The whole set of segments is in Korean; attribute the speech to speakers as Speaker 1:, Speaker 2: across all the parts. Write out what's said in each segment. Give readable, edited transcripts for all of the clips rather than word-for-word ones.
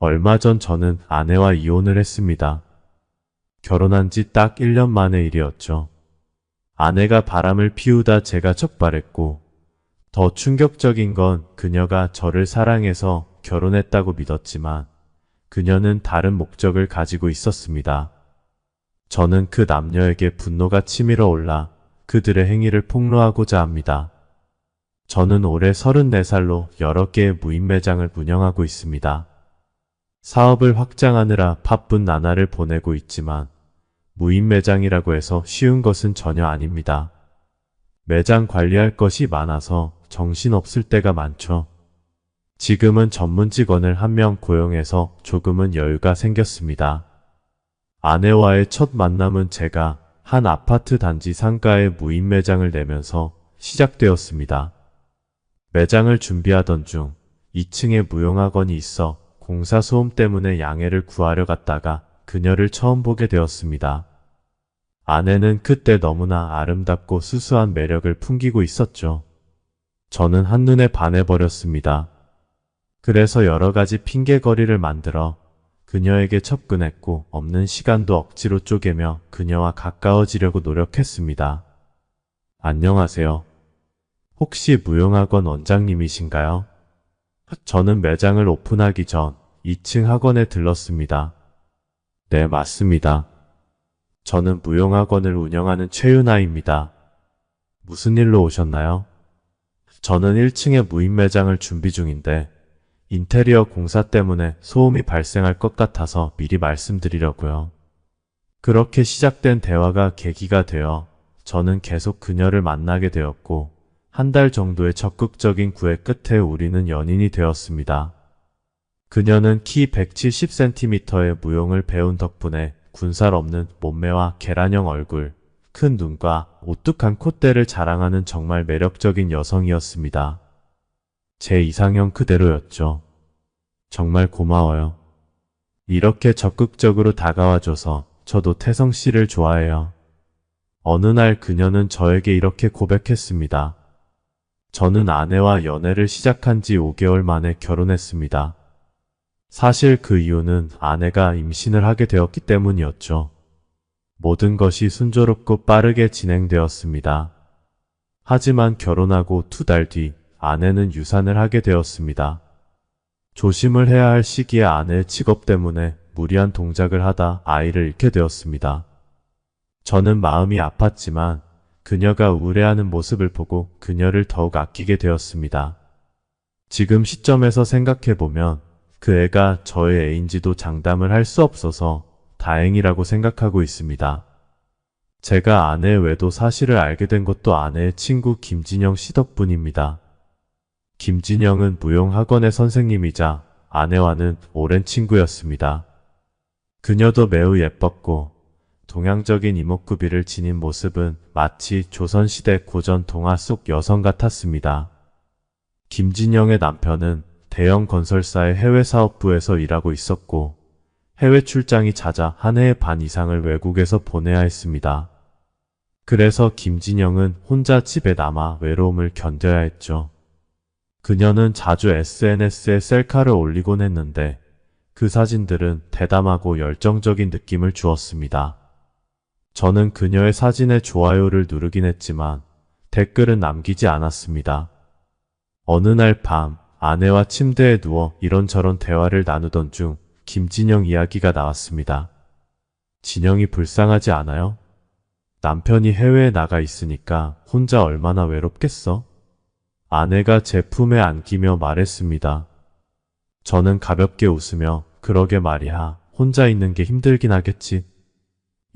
Speaker 1: 얼마 전 저는 아내와 이혼을 했습니다. 결혼한 지 딱 1년 만의 일이었죠. 아내가 바람을 피우다 제가 적발했고, 더 충격적인 건 그녀가 저를 사랑해서 결혼했다고 믿었지만, 그녀는 다른 목적을 가지고 있었습니다. 저는 그 남녀에게 분노가 치밀어 올라 그들의 행위를 폭로하고자 합니다. 저는 올해 34살로 여러 개의 무인 매장을 운영하고 있습니다. 사업을 확장하느라 바쁜 나날을 보내고 있지만 무인 매장이라고 해서 쉬운 것은 전혀 아닙니다. 매장 관리할 것이 많아서 정신없을 때가 많죠. 지금은 전문 직원을 한 명 고용해서 조금은 여유가 생겼습니다. 아내와의 첫 만남은 제가 한 아파트 단지 상가에 무인 매장을 내면서 시작되었습니다. 매장을 준비하던 중 2층에 무용학원이 있어 공사 소음 때문에 양해를 구하려 갔다가 그녀를 처음 보게 되었습니다. 아내는 그때 너무나 아름답고 수수한 매력을 풍기고 있었죠. 저는 한눈에 반해버렸습니다. 그래서 여러 가지 핑계거리를 만들어 그녀에게 접근했고 없는 시간도 억지로 쪼개며 그녀와 가까워지려고 노력했습니다. 안녕하세요. 혹시 무용학원 원장님이신가요? 저는 매장을 오픈하기 전 2층 학원에 들렀습니다. 네, 맞습니다. 저는 무용학원을 운영하는 최윤아입니다. 무슨 일로 오셨나요? 저는 1층에 무인 매장을 준비 중인데 인테리어 공사 때문에 소음이 발생할 것 같아서 미리 말씀드리려고요. 그렇게 시작된 대화가 계기가 되어 저는 계속 그녀를 만나게 되었고 한 달 정도의 적극적인 구애 끝에 우리는 연인이 되었습니다. 그녀는 키 170cm의 무용을 배운 덕분에 군살 없는 몸매와 계란형 얼굴, 큰 눈과 오뚝한 콧대를 자랑하는 정말 매력적인 여성이었습니다. 제 이상형 그대로였죠. 정말 고마워요. 이렇게 적극적으로 다가와줘서 저도 태성 씨를 좋아해요. 어느 날 그녀는 저에게 이렇게 고백했습니다. 저는 아내와 연애를 시작한 지 5개월 만에 결혼했습니다. 사실 그 이유는 아내가 임신을 하게 되었기 때문이었죠. 모든 것이 순조롭고 빠르게 진행되었습니다. 하지만 결혼하고 2달 뒤 아내는 유산을 하게 되었습니다. 조심을 해야 할 시기에 아내의 직업 때문에 무리한 동작을 하다 아이를 잃게 되었습니다. 저는 마음이 아팠지만 그녀가 우울해하는 모습을 보고 그녀를 더욱 아끼게 되었습니다. 지금 시점에서 생각해보면 그 애가 저의 애인지도 장담을 할 수 없어서 다행이라고 생각하고 있습니다. 제가 아내 외도 사실을 알게 된 것도 아내의 친구 김진영 씨 덕분입니다. 김진영은 무용학원의 선생님이자 아내와는 오랜 친구였습니다. 그녀도 매우 예뻤고 동양적인 이목구비를 지닌 모습은 마치 조선시대 고전 동화 속 여성 같았습니다. 김진영의 남편은 대형 건설사의 해외 사업부에서 일하고 있었고 해외 출장이 잦아 한 해의 반 이상을 외국에서 보내야 했습니다. 그래서 김진영은 혼자 집에 남아 외로움을 견뎌야 했죠. 그녀는 자주 SNS에 셀카를 올리곤 했는데 그 사진들은 대담하고 열정적인 느낌을 주었습니다. 저는 그녀의 사진에 좋아요를 누르긴 했지만 댓글은 남기지 않았습니다. 어느 날 밤 아내와 침대에 누워 이런저런 대화를 나누던 중 김진영 이야기가 나왔습니다. 진영이 불쌍하지 않아요? 남편이 해외에 나가 있으니까 혼자 얼마나 외롭겠어? 아내가 제 품에 안기며 말했습니다. 저는 가볍게 웃으며 그러게 말이야. 혼자 있는 게 힘들긴 하겠지.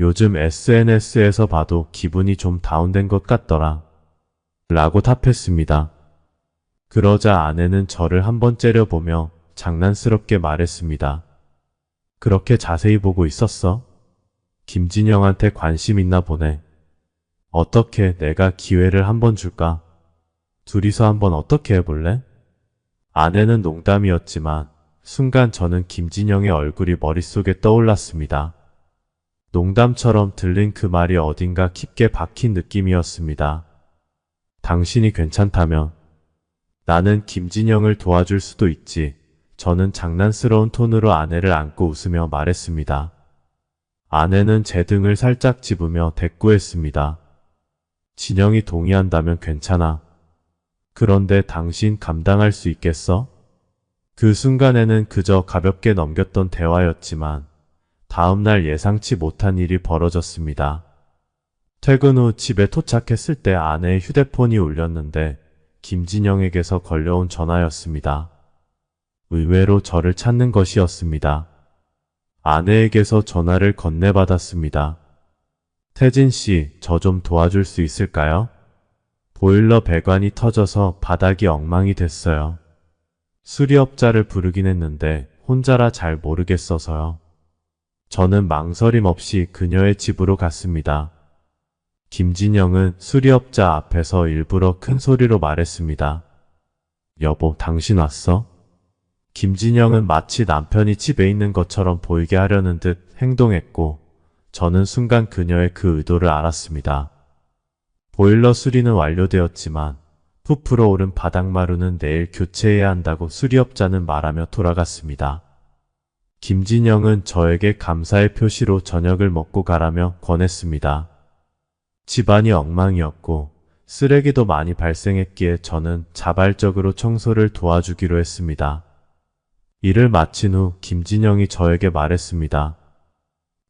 Speaker 1: 요즘 SNS에서 봐도 기분이 좀 다운된 것 같더라. 라고 답했습니다. 그러자 아내는 저를 한번 째려보며 장난스럽게 말했습니다. 그렇게 자세히 보고 있었어? 김진영한테 관심 있나 보네. 어떻게 내가 기회를 한번 줄까? 둘이서 한번 어떻게 해볼래? 아내는 농담이었지만 순간 저는 김진영의 얼굴이 머릿속에 떠올랐습니다. 농담처럼 들린 그 말이 어딘가 깊게 박힌 느낌이었습니다. 당신이 괜찮다면 나는 김진영을 도와줄 수도 있지. 저는 장난스러운 톤으로 아내를 안고 웃으며 말했습니다. 아내는 제 등을 살짝 집으며 대꾸했습니다. 진영이 동의한다면 괜찮아. 그런데 당신 감당할 수 있겠어? 그 순간에는 그저 가볍게 넘겼던 대화였지만 다음날 예상치 못한 일이 벌어졌습니다. 퇴근 후 집에 도착했을 때 아내의 휴대폰이 울렸는데 김진영에게서 걸려온 전화였습니다. 의외로 저를 찾는 것이었습니다. 아내에게서 전화를 건네받았습니다. 태진 씨, 저 좀 도와줄 수 있을까요? 보일러 배관이 터져서 바닥이 엉망이 됐어요. 수리업자를 부르긴 했는데 혼자라 잘 모르겠어서요. 저는 망설임 없이 그녀의 집으로 갔습니다. 김진영은 수리업자 앞에서 일부러 큰 소리로 말했습니다. 여보, 당신 왔어? 김진영은 마치 남편이 집에 있는 것처럼 보이게 하려는 듯 행동했고 저는 순간 그녀의 그 의도를 알았습니다. 보일러 수리는 완료되었지만 부풀어 오른 바닥마루는 내일 교체해야 한다고 수리업자는 말하며 돌아갔습니다. 김진영은 저에게 감사의 표시로 저녁을 먹고 가라며 권했습니다. 집안이 엉망이었고 쓰레기도 많이 발생했기에 저는 자발적으로 청소를 도와주기로 했습니다. 일을 마친 후 김진영이 저에게 말했습니다.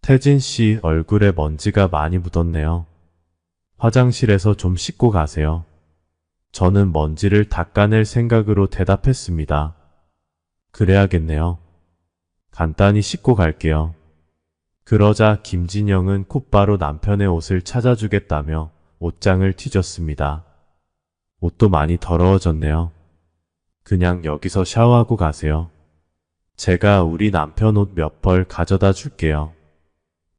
Speaker 1: 태진 씨 얼굴에 먼지가 많이 묻었네요. 화장실에서 좀 씻고 가세요. 저는 먼지를 닦아낼 생각으로 대답했습니다. 그래야겠네요. 간단히 씻고 갈게요. 그러자 김진영은 곧바로 남편의 옷을 찾아주겠다며 옷장을 뒤졌습니다. 옷도 많이 더러워졌네요. 그냥 여기서 샤워하고 가세요. 제가 우리 남편 옷 몇 벌 가져다 줄게요.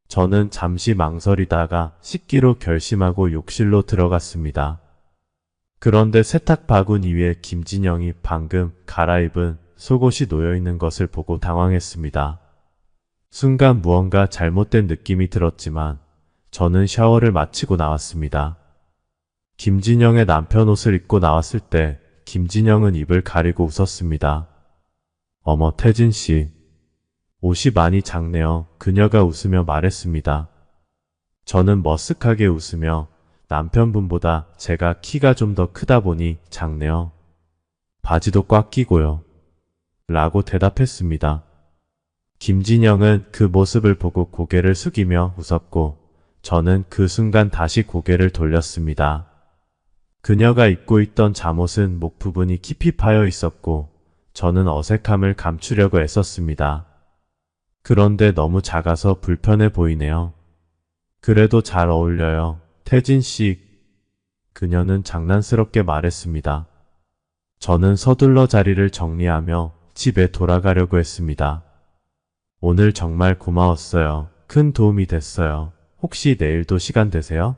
Speaker 1: 저는 잠시 망설이다가 씻기로 결심하고 욕실로 들어갔습니다. 그런데 세탁 바구니 위에 김진영이 방금 갈아입은 속옷이 놓여있는 것을 보고 당황했습니다. 순간 무언가 잘못된 느낌이 들었지만 저는 샤워를 마치고 나왔습니다. 김진영의 남편 옷을 입고 나왔을 때 김진영은 입을 가리고 웃었습니다. 어머, 태진 씨. 옷이 많이 작네요. 그녀가 웃으며 말했습니다. 저는 머쓱하게 웃으며 남편분보다 제가 키가 좀 더 크다 보니 작네요. 바지도 꽉 끼고요. 라고 대답했습니다. 김진영은 그 모습을 보고 고개를 숙이며 웃었고 저는 그 순간 다시 고개를 돌렸습니다. 그녀가 입고 있던 잠옷은 목 부분이 깊이 파여 있었고 저는 어색함을 감추려고 애썼습니다. 그런데 너무 작아서 불편해 보이네요. 그래도 잘 어울려요. 태진 씨. 그녀는 장난스럽게 말했습니다. 저는 서둘러 자리를 정리하며 집에 돌아가려고 했습니다. 오늘 정말 고마웠어요. 큰 도움이 됐어요. 혹시 내일도 시간 되세요?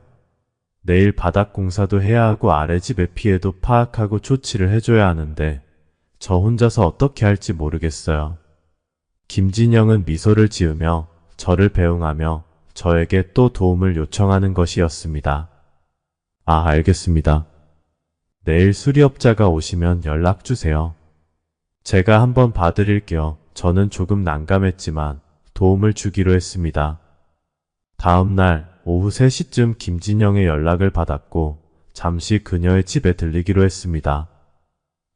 Speaker 1: 내일 바닥 공사도 해야 하고 아래 집의 피해도 파악하고 조치를 해줘야 하는데 저 혼자서 어떻게 할지 모르겠어요. 김진영은 미소를 지으며 저를 배웅하며 저에게 또 도움을 요청하는 것이었습니다. 아, 알겠습니다. 내일 수리업자가 오시면 연락 주세요. 제가 한번 봐드릴게요. 저는 조금 난감했지만 도움을 주기로 했습니다. 다음 날 오후 3시쯤 김진영의 연락을 받았고 잠시 그녀의 집에 들리기로 했습니다.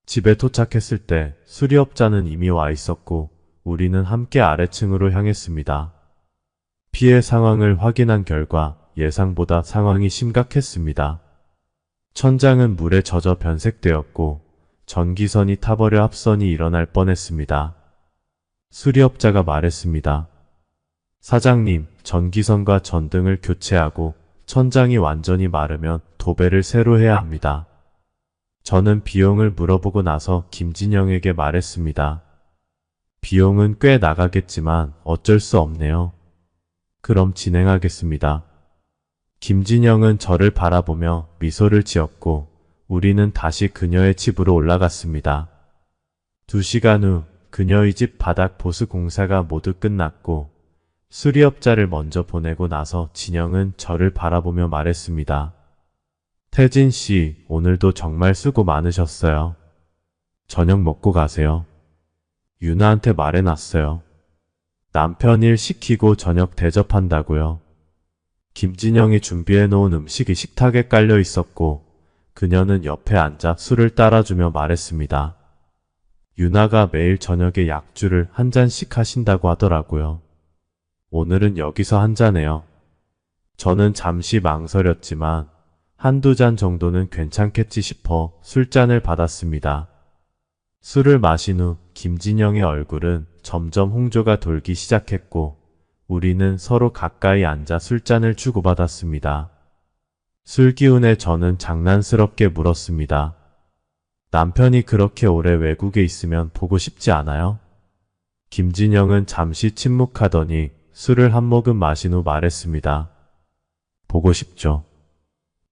Speaker 1: 집에 도착했을 때 수리업자는 이미 와 있었고 우리는 함께 아래층으로 향했습니다. 피해 상황을 확인한 결과 예상보다 상황이 심각했습니다. 천장은 물에 젖어 변색되었고 전기선이 타버려 합선이 일어날 뻔했습니다. 수리업자가 말했습니다. 사장님, 전기선과 전등을 교체하고 천장이 완전히 마르면 도배를 새로 해야 합니다. 저는 비용을 물어보고 나서 김진영에게 말했습니다. 비용은 꽤 나가겠지만 어쩔 수 없네요. 그럼 진행하겠습니다. 김진영은 저를 바라보며 미소를 지었고 우리는 다시 그녀의 집으로 올라갔습니다. 2시간 후 그녀의 집 바닥 보수 공사가 모두 끝났고 수리업자를 먼저 보내고 나서 진영은 저를 바라보며 말했습니다. 태진 씨, 오늘도 정말 수고 많으셨어요. 저녁 먹고 가세요. 유나한테 말해놨어요. 남편 일 시키고 저녁 대접한다고요. 김진영이 준비해놓은 음식이 식탁에 깔려 있었고 그녀는 옆에 앉아 술을 따라주며 말했습니다. 유나가 매일 저녁에 약주를 한 잔씩 하신다고 하더라고요. 오늘은 여기서 한 잔해요. 저는 잠시 망설였지만 한두 잔 정도는 괜찮겠지 싶어 술잔을 받았습니다. 술을 마신 후 김진영의 얼굴은 점점 홍조가 돌기 시작했고 우리는 서로 가까이 앉아 술잔을 주고받았습니다. 술 기운에 저는 장난스럽게 물었습니다. 남편이 그렇게 오래 외국에 있으면 보고 싶지 않아요? 김진영은 잠시 침묵하더니 술을 한 모금 마신 후 말했습니다. 보고 싶죠.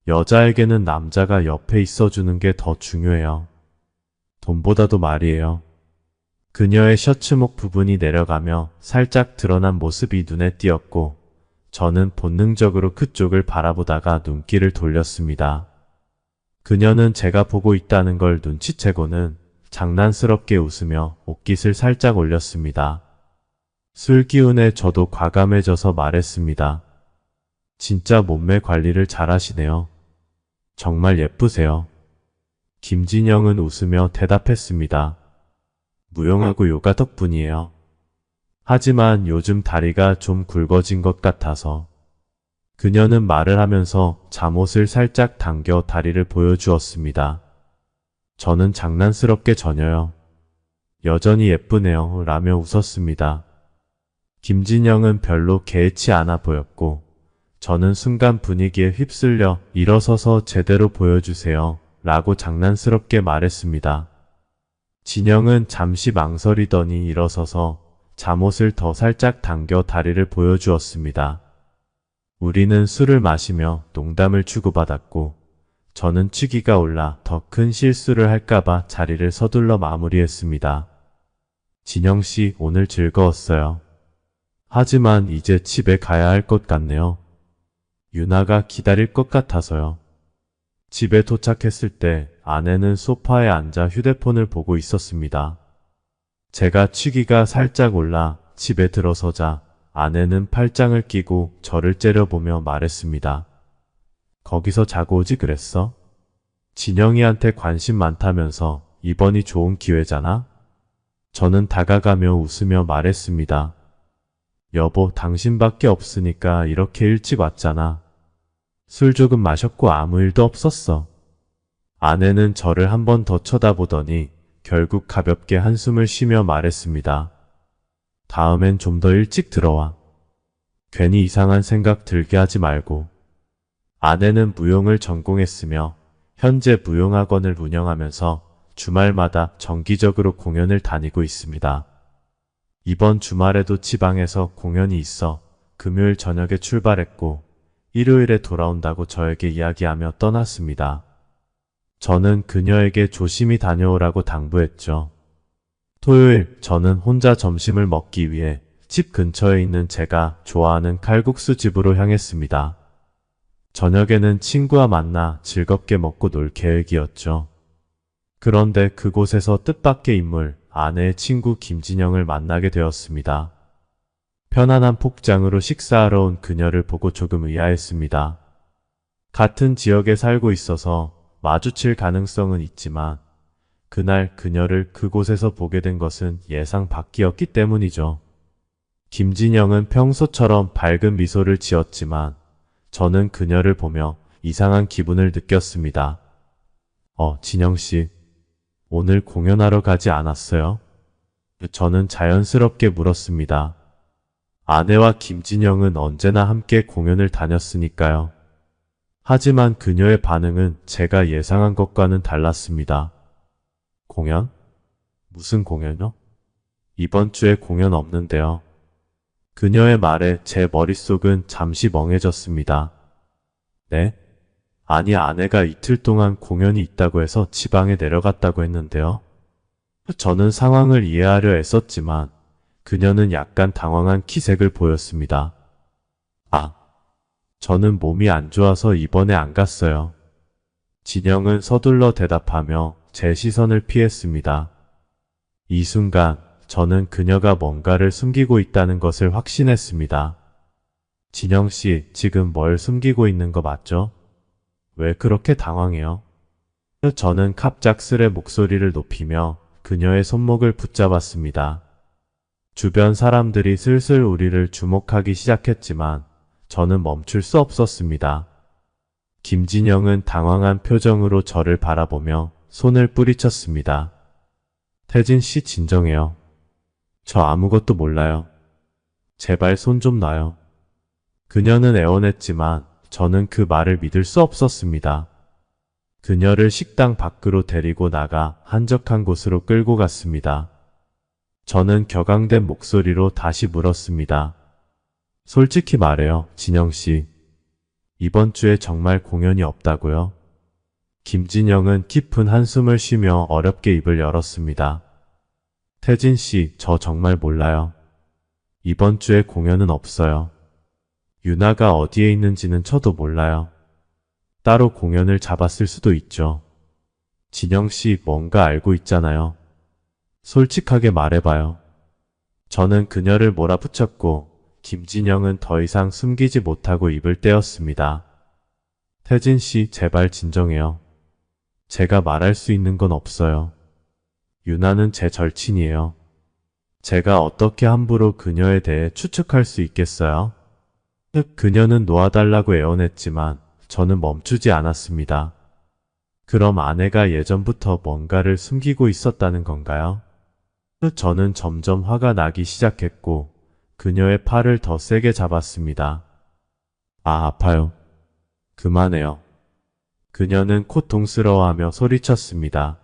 Speaker 1: 여자에게는 남자가 옆에 있어주는 게 더 중요해요. 돈보다도 말이에요. 그녀의 셔츠목 부분이 내려가며 살짝 드러난 모습이 눈에 띄었고 저는 본능적으로 그쪽을 바라보다가 눈길을 돌렸습니다. 그녀는 제가 보고 있다는 걸 눈치채고는 장난스럽게 웃으며 옷깃을 살짝 올렸습니다. 술 기운에 저도 과감해져서 말했습니다. 진짜 몸매 관리를 잘하시네요. 정말 예쁘세요. 김진영은 웃으며 대답했습니다. 무용하고 요가 덕분이에요. 하지만 요즘 다리가 좀 굵어진 것 같아서. 그녀는 말을 하면서 잠옷을 살짝 당겨 다리를 보여주었습니다. 저는 장난스럽게 전혀요. 여전히 예쁘네요 라며 웃었습니다. 김진영은 별로 개의치 않아 보였고 저는 순간 분위기에 휩쓸려 일어서서 제대로 보여주세요 라고 장난스럽게 말했습니다. 진영은 잠시 망설이더니 일어서서 잠옷을 더 살짝 당겨 다리를 보여주었습니다. 우리는 술을 마시며 농담을 주고받았고 저는 취기가 올라 더 큰 실수를 할까봐 자리를 서둘러 마무리했습니다. 진영씨 오늘 즐거웠어요. 하지만 이제 집에 가야 할 것 같네요. 유나가 기다릴 것 같아서요. 집에 도착했을 때 아내는 소파에 앉아 휴대폰을 보고 있었습니다. 제가 취기가 살짝 올라 집에 들어서자 아내는 팔짱을 끼고 저를 째려보며 말했습니다. 거기서 자고 오지 그랬어? 진영이한테 관심 많다면서 이번이 좋은 기회잖아? 저는 다가가며 웃으며 말했습니다. 여보, 당신밖에 없으니까 이렇게 일찍 왔잖아. 술 조금 마셨고 아무 일도 없었어. 아내는 저를 한 번 더 쳐다보더니 결국 가볍게 한숨을 쉬며 말했습니다. 다음엔 좀 더 일찍 들어와. 괜히 이상한 생각 들게 하지 말고. 아내는 무용을 전공했으며 현재 무용학원을 운영하면서 주말마다 정기적으로 공연을 다니고 있습니다. 이번 주말에도 지방에서 공연이 있어 금요일 저녁에 출발했고 일요일에 돌아온다고 저에게 이야기하며 떠났습니다. 저는 그녀에게 조심히 다녀오라고 당부했죠. 토요일 저는 혼자 점심을 먹기 위해 집 근처에 있는 제가 좋아하는 칼국수 집으로 향했습니다. 저녁에는 친구와 만나 즐겁게 먹고 놀 계획이었죠. 그런데 그곳에서 뜻밖의 인물, 아내의 친구 김진영을 만나게 되었습니다. 편안한 복장으로 식사하러 온 그녀를 보고 조금 의아했습니다. 같은 지역에 살고 있어서 마주칠 가능성은 있지만 그날 그녀를 그곳에서 보게 된 것은 예상 밖이었기 때문이죠. 김진영은 평소처럼 밝은 미소를 지었지만 저는 그녀를 보며 이상한 기분을 느꼈습니다. 진영씨, 오늘 공연하러 가지 않았어요? 저는 자연스럽게 물었습니다. 아내와 김진영은 언제나 함께 공연을 다녔으니까요. 하지만 그녀의 반응은 제가 예상한 것과는 달랐습니다. 공연? 무슨 공연요? 이번 주에 공연 없는데요. 그녀의 말에 제 머릿속은 잠시 멍해졌습니다. 네? 아니, 아내가 이틀 동안 공연이 있다고 해서 지방에 내려갔다고 했는데요. 저는 상황을 이해하려 애썼지만 그녀는 약간 당황한 기색을 보였습니다. 저는 몸이 안 좋아서 이번에 안 갔어요. 진영은 서둘러 대답하며 제 시선을 피했습니다. 이 순간 저는 그녀가 뭔가를 숨기고 있다는 것을 확신했습니다. 진영 씨, 지금 뭘 숨기고 있는 거 맞죠? 왜 그렇게 당황해요? 저는 갑작스레 목소리를 높이며 그녀의 손목을 붙잡았습니다. 주변 사람들이 슬슬 우리를 주목하기 시작했지만 저는 멈출 수 없었습니다. 김진영은 당황한 표정으로 저를 바라보며 손을 뿌리쳤습니다. 태진 씨 진정해요. 저 아무것도 몰라요. 제발 손 좀 놔요. 그녀는 애원했지만 저는 그 말을 믿을 수 없었습니다. 그녀를 식당 밖으로 데리고 나가 한적한 곳으로 끌고 갔습니다. 저는 격앙된 목소리로 다시 물었습니다. 솔직히 말해요, 진영씨. 이번 주에 정말 공연이 없다고요? 김진영은 깊은 한숨을 쉬며 어렵게 입을 열었습니다. 태진씨, 저 정말 몰라요. 이번 주에 공연은 없어요. 유나가 어디에 있는지는 저도 몰라요. 따로 공연을 잡았을 수도 있죠. 진영씨, 뭔가 알고 있잖아요. 솔직하게 말해봐요. 저는 그녀를 몰아붙였고 김진영은 더 이상 숨기지 못하고 입을 떼었습니다. 태진씨, 제발 진정해요. 제가 말할 수 있는 건 없어요. 유나는 제 절친이에요. 제가 어떻게 함부로 그녀에 대해 추측할 수 있겠어요? 그녀는 놓아달라고 애원했지만 저는 멈추지 않았습니다. 그럼 아내가 예전부터 뭔가를 숨기고 있었다는 건가요? 저는 점점 화가 나기 시작했고 그녀의 팔을 더 세게 잡았습니다. 아, 아파요. 그만해요. 그녀는 고통스러워하며 소리쳤습니다.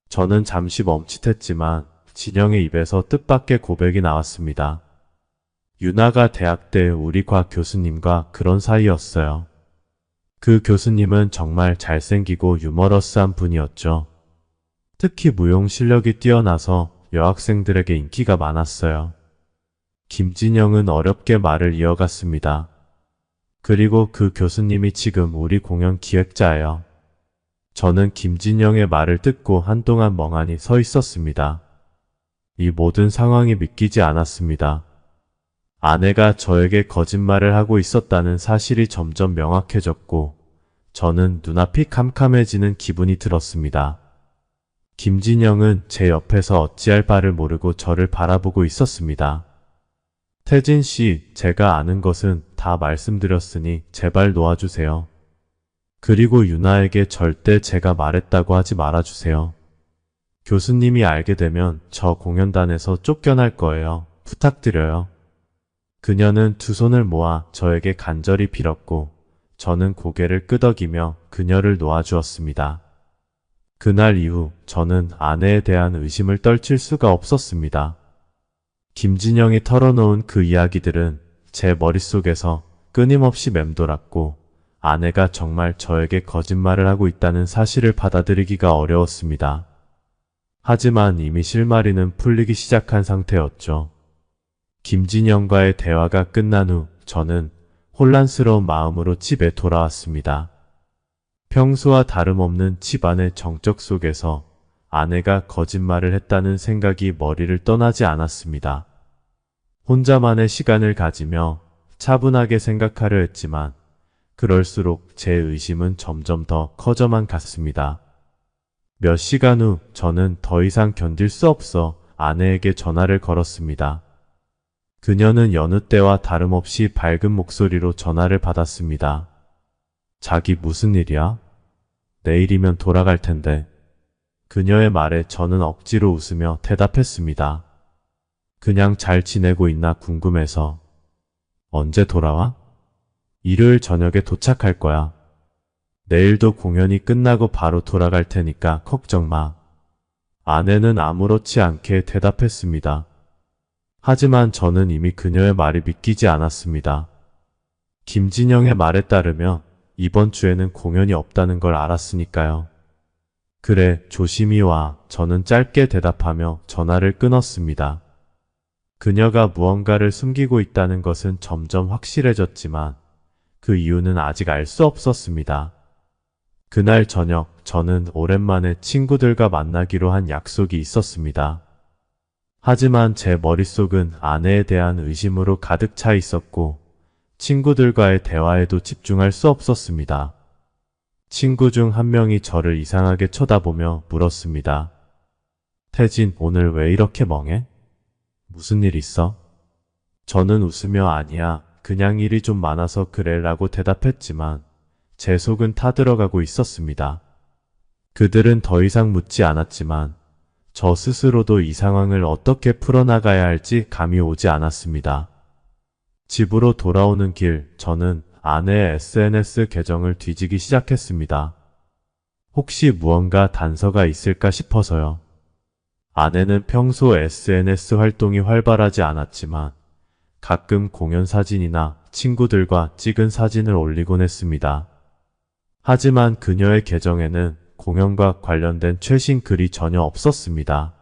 Speaker 1: 저는 잠시 멈칫했지만 진영의 입에서 뜻밖의 고백이 나왔습니다. 유나가 대학 때 우리 과 교수님과 그런 사이였어요. 그 교수님은 정말 잘생기고 유머러스한 분이었죠. 특히 무용 실력이 뛰어나서 여학생들에게 인기가 많았어요. 김진영은 어렵게 말을 이어갔습니다. 그리고 그 교수님이 지금 우리 공연 기획자예요. 저는 김진영의 말을 듣고 한동안 멍하니 서 있었습니다. 이 모든 상황이 믿기지 않았습니다. 아내가 저에게 거짓말을 하고 있었다는 사실이 점점 명확해졌고 저는 눈앞이 캄캄해지는 기분이 들었습니다. 김진영은 제 옆에서 어찌할 바를 모르고 저를 바라보고 있었습니다. 태진 씨, 제가 아는 것은 다 말씀드렸으니 제발 놓아주세요. 그리고 유나에게 절대 제가 말했다고 하지 말아주세요. 교수님이 알게 되면 저 공연단에서 쫓겨날 거예요. 부탁드려요. 그녀는 두 손을 모아 저에게 간절히 빌었고 저는 고개를 끄덕이며 그녀를 놓아주었습니다. 그날 이후 저는 아내에 대한 의심을 떨칠 수가 없었습니다. 김진영이 털어놓은 그 이야기들은 제 머릿속에서 끊임없이 맴돌았고 아내가 정말 저에게 거짓말을 하고 있다는 사실을 받아들이기가 어려웠습니다. 하지만 이미 실마리는 풀리기 시작한 상태였죠. 김진영과의 대화가 끝난 후 저는 혼란스러운 마음으로 집에 돌아왔습니다. 평소와 다름없는 집안의 정적 속에서 아내가 거짓말을 했다는 생각이 머리를 떠나지 않았습니다. 혼자만의 시간을 가지며 차분하게 생각하려 했지만 그럴수록 제 의심은 점점 더 커져만 갔습니다. 몇 시간 후 저는 더 이상 견딜 수 없어 아내에게 전화를 걸었습니다. 그녀는 여느 때와 다름없이 밝은 목소리로 전화를 받았습니다. 자기 무슨 일이야? 내일이면 돌아갈 텐데. 그녀의 말에 저는 억지로 웃으며 대답했습니다. 그냥 잘 지내고 있나 궁금해서. 언제 돌아와? 일요일 저녁에 도착할 거야. 내일도 공연이 끝나고 바로 돌아갈 테니까 걱정 마. 아내는 아무렇지 않게 대답했습니다. 하지만 저는 이미 그녀의 말이 믿기지 않았습니다. 김진영의 말에 따르면 이번 주에는 공연이 없다는 걸 알았으니까요. 그래, 조심히 와. 저는 짧게 대답하며 전화를 끊었습니다. 그녀가 무언가를 숨기고 있다는 것은 점점 확실해졌지만 그 이유는 아직 알 수 없었습니다. 그날 저녁 저는 오랜만에 친구들과 만나기로 한 약속이 있었습니다. 하지만 제 머릿속은 아내에 대한 의심으로 가득 차 있었고 친구들과의 대화에도 집중할 수 없었습니다. 친구 중 한 명이 저를 이상하게 쳐다보며 물었습니다. 태진, 오늘 왜 이렇게 멍해? 무슨 일 있어? 저는 웃으며 아니야, 그냥 일이 좀 많아서 그래 라고 대답했지만 제 속은 타들어가고 있었습니다. 그들은 더 이상 묻지 않았지만 저 스스로도 이 상황을 어떻게 풀어나가야 할지 감이 오지 않았습니다. 집으로 돌아오는 길, 저는 아내의 SNS 계정을 뒤지기 시작했습니다. 혹시 무언가 단서가 있을까 싶어서요. 아내는 평소 SNS 활동이 활발하지 않았지만 가끔 공연 사진이나 친구들과 찍은 사진을 올리곤 했습니다. 하지만 그녀의 계정에는 공연과 관련된 최신 글이 전혀 없었습니다.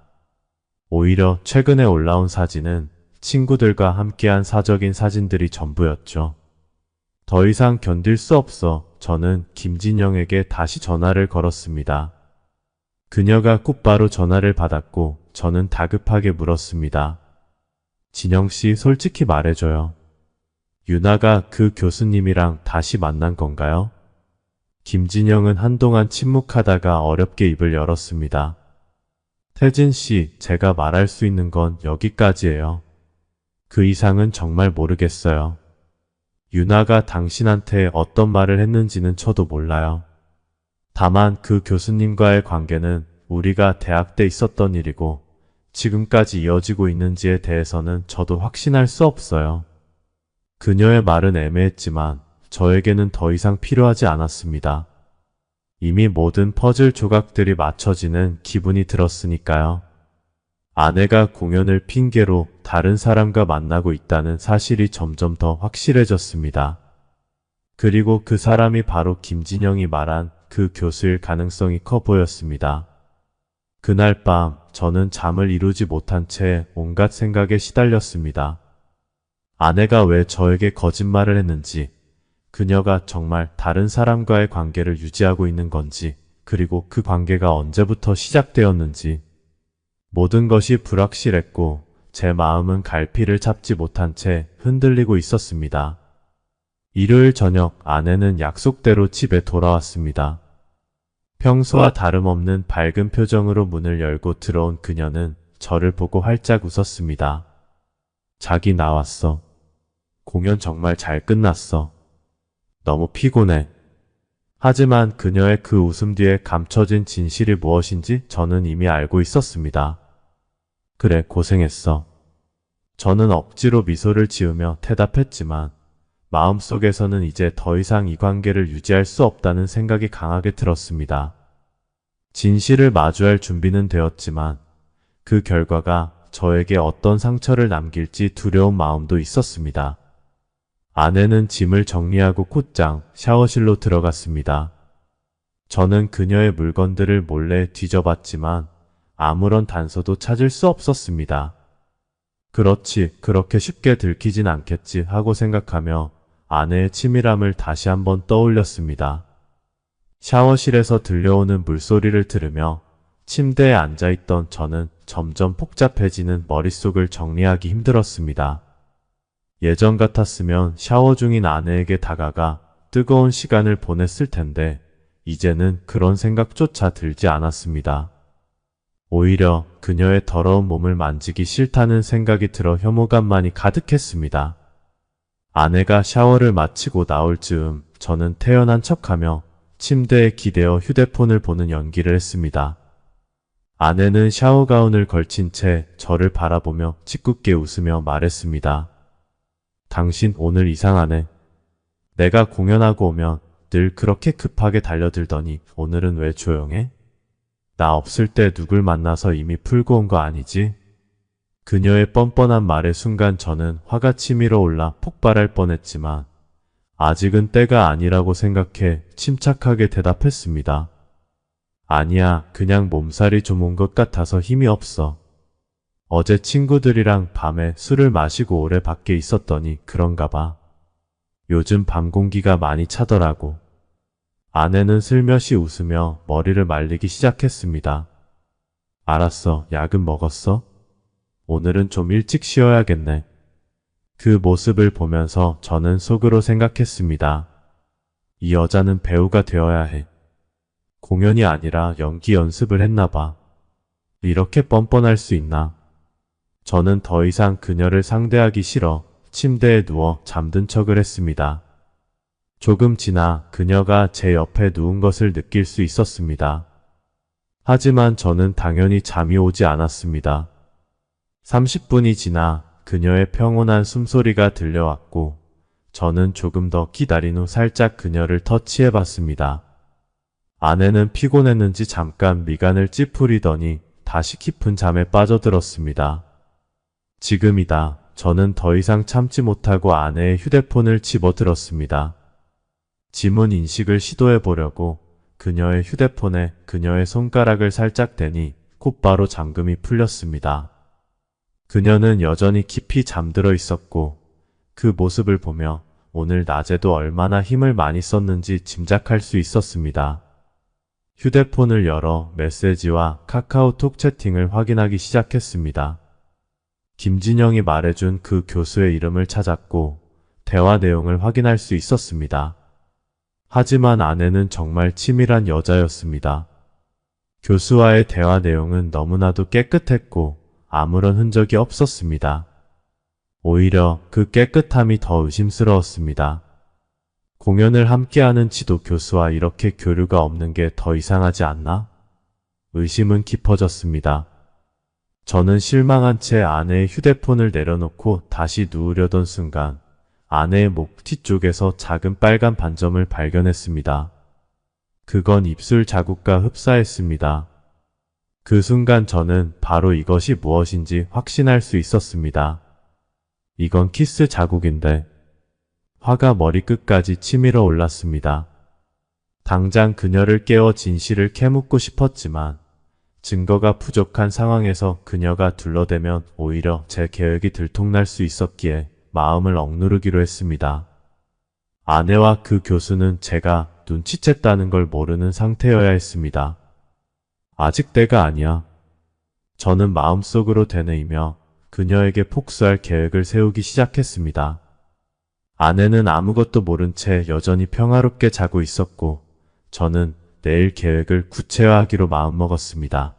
Speaker 1: 오히려 최근에 올라온 사진은 친구들과 함께한 사적인 사진들이 전부였죠. 더 이상 견딜 수 없어 저는 김진영에게 다시 전화를 걸었습니다. 그녀가 곧바로 전화를 받았고 저는 다급하게 물었습니다. 진영씨, 솔직히 말해줘요. 유나가 그 교수님이랑 다시 만난 건가요? 김진영은 한동안 침묵하다가 어렵게 입을 열었습니다. 태진씨, 제가 말할 수 있는 건 여기까지예요. 그 이상은 정말 모르겠어요. 유나가 당신한테 어떤 말을 했는지는 저도 몰라요. 다만 그 교수님과의 관계는 우리가 대학 때 있었던 일이고 지금까지 이어지고 있는지에 대해서는 저도 확신할 수 없어요. 그녀의 말은 애매했지만 저에게는 더 이상 필요하지 않았습니다. 이미 모든 퍼즐 조각들이 맞춰지는 기분이 들었으니까요. 아내가 공연을 핑계로 다른 사람과 만나고 있다는 사실이 점점 더 확실해졌습니다. 그리고 그 사람이 바로 김진영이 말한 그 교수일 가능성이 커 보였습니다. 그날 밤 저는 잠을 이루지 못한 채 온갖 생각에 시달렸습니다. 아내가 왜 저에게 거짓말을 했는지, 그녀가 정말 다른 사람과의 관계를 유지하고 있는 건지, 그리고 그 관계가 언제부터 시작되었는지, 모든 것이 불확실했고 제 마음은 갈피를 잡지 못한 채 흔들리고 있었습니다. 일요일 저녁 아내는 약속대로 집에 돌아왔습니다. 평소와 다름없는 밝은 표정으로 문을 열고 들어온 그녀는 저를 보고 활짝 웃었습니다. 자기 나왔어. 공연 정말 잘 끝났어. 너무 피곤해. 하지만 그녀의 그 웃음 뒤에 감춰진 진실이 무엇인지 저는 이미 알고 있었습니다. 그래, 고생했어. 저는 억지로 미소를 지으며 대답했지만 마음속에서는 이제 더 이상 이 관계를 유지할 수 없다는 생각이 강하게 들었습니다. 진실을 마주할 준비는 되었지만 그 결과가 저에게 어떤 상처를 남길지 두려운 마음도 있었습니다. 아내는 짐을 정리하고 곧장 샤워실로 들어갔습니다. 저는 그녀의 물건들을 몰래 뒤져봤지만 아무런 단서도 찾을 수 없었습니다. 그렇지, 그렇게 쉽게 들키진 않겠지 하고 생각하며 아내의 치밀함을 다시 한번 떠올렸습니다. 샤워실에서 들려오는 물소리를 들으며 침대에 앉아있던 저는 점점 복잡해지는 머릿속을 정리하기 힘들었습니다. 예전 같았으면 샤워 중인 아내에게 다가가 뜨거운 시간을 보냈을 텐데 이제는 그런 생각조차 들지 않았습니다. 오히려 그녀의 더러운 몸을 만지기 싫다는 생각이 들어 혐오감만이 가득했습니다. 아내가 샤워를 마치고 나올 즈음 저는 태연한 척하며 침대에 기대어 휴대폰을 보는 연기를 했습니다. 아내는 샤워 가운을 걸친 채 저를 바라보며 짓궂게 웃으며 말했습니다. 당신 오늘 이상하네. 내가 공연하고 오면 늘 그렇게 급하게 달려들더니 오늘은 왜 조용해? 나 없을 때 누굴 만나서 이미 풀고 온 거 아니지? 그녀의 뻔뻔한 말의 순간 저는 화가 치밀어 올라 폭발할 뻔했지만 아직은 때가 아니라고 생각해 침착하게 대답했습니다. 아니야, 그냥 몸살이 좀 온 것 같아서 힘이 없어. 어제 친구들이랑 밤에 술을 마시고 오래 밖에 있었더니 그런가 봐. 요즘 밤 공기가 많이 차더라고. 아내는 슬며시 웃으며 머리를 말리기 시작했습니다. 알았어, 약은 먹었어? 오늘은 좀 일찍 쉬어야겠네. 그 모습을 보면서 저는 속으로 생각했습니다. 이 여자는 배우가 되어야 해. 공연이 아니라 연기 연습을 했나 봐. 이렇게 뻔뻔할 수 있나? 저는 더 이상 그녀를 상대하기 싫어 침대에 누워 잠든 척을 했습니다. 조금 지나 그녀가 제 옆에 누운 것을 느낄 수 있었습니다. 하지만 저는 당연히 잠이 오지 않았습니다. 30분이 지나 그녀의 평온한 숨소리가 들려왔고 저는 조금 더 기다린 후 살짝 그녀를 터치해 봤습니다. 아내는 피곤했는지 잠깐 미간을 찌푸리더니 다시 깊은 잠에 빠져들었습니다. 지금이다. 저는 더 이상 참지 못하고 아내의 휴대폰을 집어들었습니다. 지문 인식을 시도해 보려고 그녀의 휴대폰에 그녀의 손가락을 살짝 대니 곧바로 잠금이 풀렸습니다. 그녀는 여전히 깊이 잠들어 있었고 그 모습을 보며 오늘 낮에도 얼마나 힘을 많이 썼는지 짐작할 수 있었습니다. 휴대폰을 열어 메시지와 카카오톡 채팅을 확인하기 시작했습니다. 김진영이 말해준 그 교수의 이름을 찾았고 대화 내용을 확인할 수 있었습니다. 하지만 아내는 정말 치밀한 여자였습니다. 교수와의 대화 내용은 너무나도 깨끗했고 아무런 흔적이 없었습니다. 오히려 그 깨끗함이 더 의심스러웠습니다. 공연을 함께하는 지도 교수와 이렇게 교류가 없는 게 더 이상하지 않나? 의심은 깊어졌습니다. 저는 실망한 채 아내의 휴대폰을 내려놓고 다시 누우려던 순간 아내의 목 뒤쪽에서 작은 빨간 반점을 발견했습니다. 그건 입술 자국과 흡사했습니다. 그 순간 저는 바로 이것이 무엇인지 확신할 수 있었습니다. 이건 키스 자국인데. 화가 머리끝까지 치밀어 올랐습니다. 당장 그녀를 깨워 진실을 캐묻고 싶었지만 증거가 부족한 상황에서 그녀가 둘러대면 오히려 제 계획이 들통날 수 있었기에 마음을 억누르기로 했습니다. 아내와 그 교수는 제가 눈치챘다는 걸 모르는 상태여야 했습니다. 아직 때가 아니야. 저는 마음속으로 되뇌이며 그녀에게 복수할 계획을 세우기 시작했습니다. 아내는 아무것도 모른 채 여전히 평화롭게 자고 있었고 저는 내일 계획을 구체화하기로 마음먹었습니다.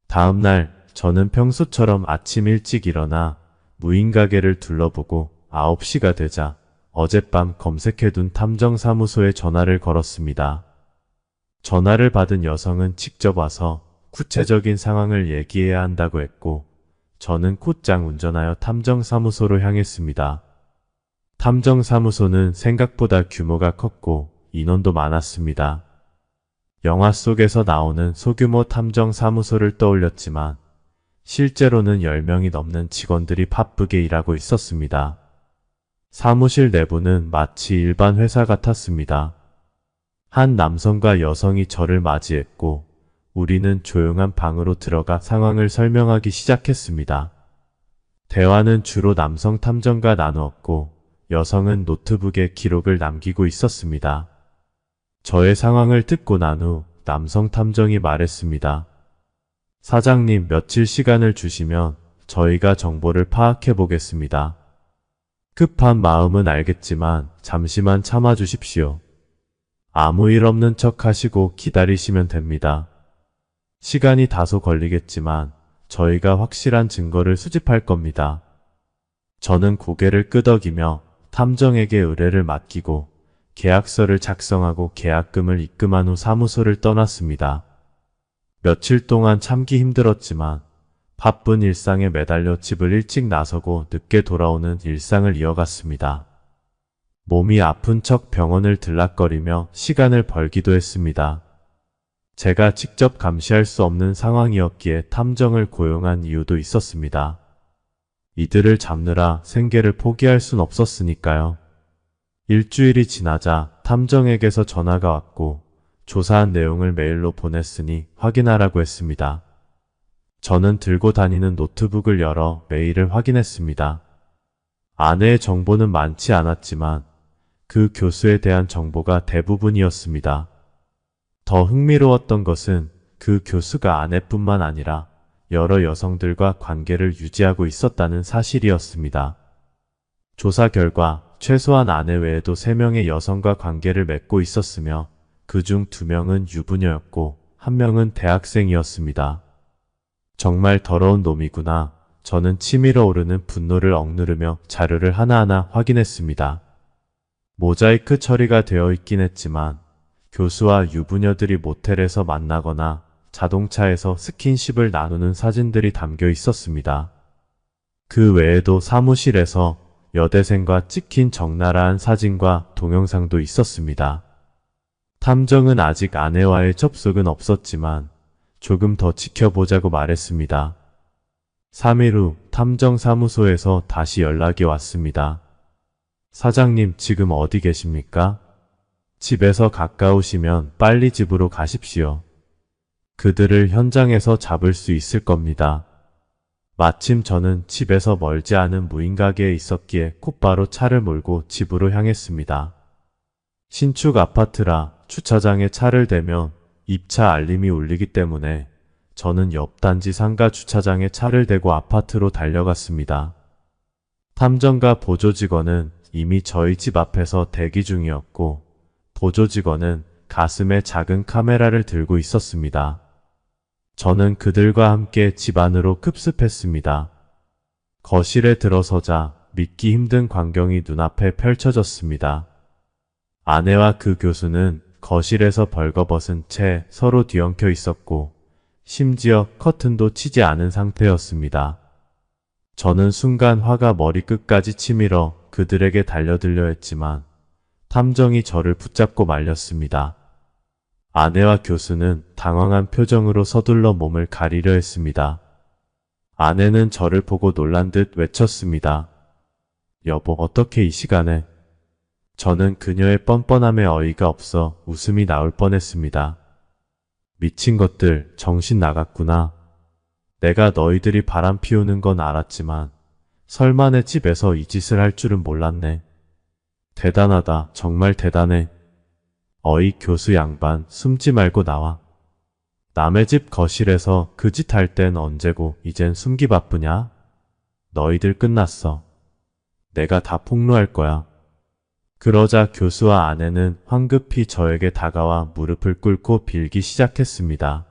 Speaker 1: 다음 날 저는 평소처럼 아침 일찍 일어나 무인가게를 둘러보고 9시가 되자 어젯밤 검색해둔 탐정사무소에 전화를 걸었습니다. 전화를 받은 여성은 직접 와서 구체적인 상황을 얘기해야 한다고 했고 저는 곧장 운전하여 탐정사무소로 향했습니다. 탐정사무소는 생각보다 규모가 컸고 인원도 많았습니다. 영화 속에서 나오는 소규모 탐정사무소를 떠올렸지만 실제로는 10명이 넘는 직원들이 바쁘게 일하고 있었습니다. 사무실 내부는 마치 일반 회사 같았습니다. 한 남성과 여성이 저를 맞이했고 우리는 조용한 방으로 들어가 상황을 설명하기 시작했습니다. 대화는 주로 남성 탐정과 나누었고 여성은 노트북에 기록을 남기고 있었습니다. 저의 상황을 듣고 난 후 남성 탐정이 말했습니다. 사장님, 며칠 시간을 주시면 저희가 정보를 파악해 보겠습니다. 급한 마음은 알겠지만 잠시만 참아 주십시오. 아무 일 없는 척 하시고 기다리시면 됩니다. 시간이 다소 걸리겠지만 저희가 확실한 증거를 수집할 겁니다. 저는 고개를 끄덕이며 탐정에게 의뢰를 맡기고 계약서를 작성하고 계약금을 입금한 후 사무소를 떠났습니다. 며칠 동안 참기 힘들었지만 바쁜 일상에 매달려 집을 일찍 나서고 늦게 돌아오는 일상을 이어갔습니다. 몸이 아픈 척 병원을 들락거리며 시간을 벌기도 했습니다. 제가 직접 감시할 수 없는 상황이었기에 탐정을 고용한 이유도 있었습니다. 이들을 잡느라 생계를 포기할 순 없었으니까요. 일주일이 지나자 탐정에게서 전화가 왔고 조사한 내용을 메일로 보냈으니 확인하라고 했습니다. 저는 들고 다니는 노트북을 열어 메일을 확인했습니다. 아내의 정보는 많지 않았지만 그 교수에 대한 정보가 대부분이었습니다. 더 흥미로웠던 것은 그 교수가 아내뿐만 아니라 여러 여성들과 관계를 유지하고 있었다는 사실이었습니다. 조사 결과 최소한 아내 외에도 3명의 여성과 관계를 맺고 있었으며 그중 2명은 유부녀였고 1명은 대학생이었습니다. 정말 더러운 놈이구나. 저는 치밀어 오르는 분노를 억누르며 자료를 하나하나 확인했습니다. 모자이크 처리가 되어 있긴 했지만 교수와 유부녀들이 모텔에서 만나거나 자동차에서 스킨십을 나누는 사진들이 담겨 있었습니다. 그 외에도 사무실에서 여대생과 찍힌 적나라한 사진과 동영상도 있었습니다. 탐정은 아직 아내와의 접속은 없었지만 조금 더 지켜보자고 말했습니다. 3일 후 탐정사무소에서 다시 연락이 왔습니다. 사장님, 지금 어디 계십니까? 집에서 가까우시면 빨리 집으로 가십시오. 그들을 현장에서 잡을 수 있을 겁니다. 마침 저는 집에서 멀지 않은 무인가게에 있었기에 곧바로 차를 몰고 집으로 향했습니다. 신축 아파트라 주차장에 차를 대면 입차 알림이 울리기 때문에 저는 옆 단지 상가 주차장에 차를 대고 아파트로 달려갔습니다. 탐정과 보조직원은 이미 저희 집 앞에서 대기 중이었고 보조직원은 가슴에 작은 카메라를 들고 있었습니다. 저는 그들과 함께 집 안으로 급습했습니다. 거실에 들어서자 믿기 힘든 광경이 눈앞에 펼쳐졌습니다. 아내와 그 교수는 거실에서 벌거벗은 채 서로 뒤엉켜 있었고 심지어 커튼도 치지 않은 상태였습니다. 저는 순간 화가 머리끝까지 치밀어 그들에게 달려들려 했지만 탐정이 저를 붙잡고 말렸습니다. 아내와 교수는 당황한 표정으로 서둘러 몸을 가리려 했습니다. 아내는 저를 보고 놀란 듯 외쳤습니다. 여보, 어떻게 이 시간에? 저는 그녀의 뻔뻔함에 어이가 없어 웃음이 나올 뻔했습니다. 미친 것들, 정신 나갔구나. 내가 너희들이 바람 피우는 건 알았지만 설마 내 집에서 이 짓을 할 줄은 몰랐네. 대단하다, 정말 대단해. 어이 교수 양반, 숨지 말고 나와. 남의 집 거실에서 그 짓 할 땐 언제고 이젠 숨기 바쁘냐? 너희들 끝났어. 내가 다 폭로할 거야. 그러자 교수와 아내는 황급히 저에게 다가와 무릎을 꿇고 빌기 시작했습니다.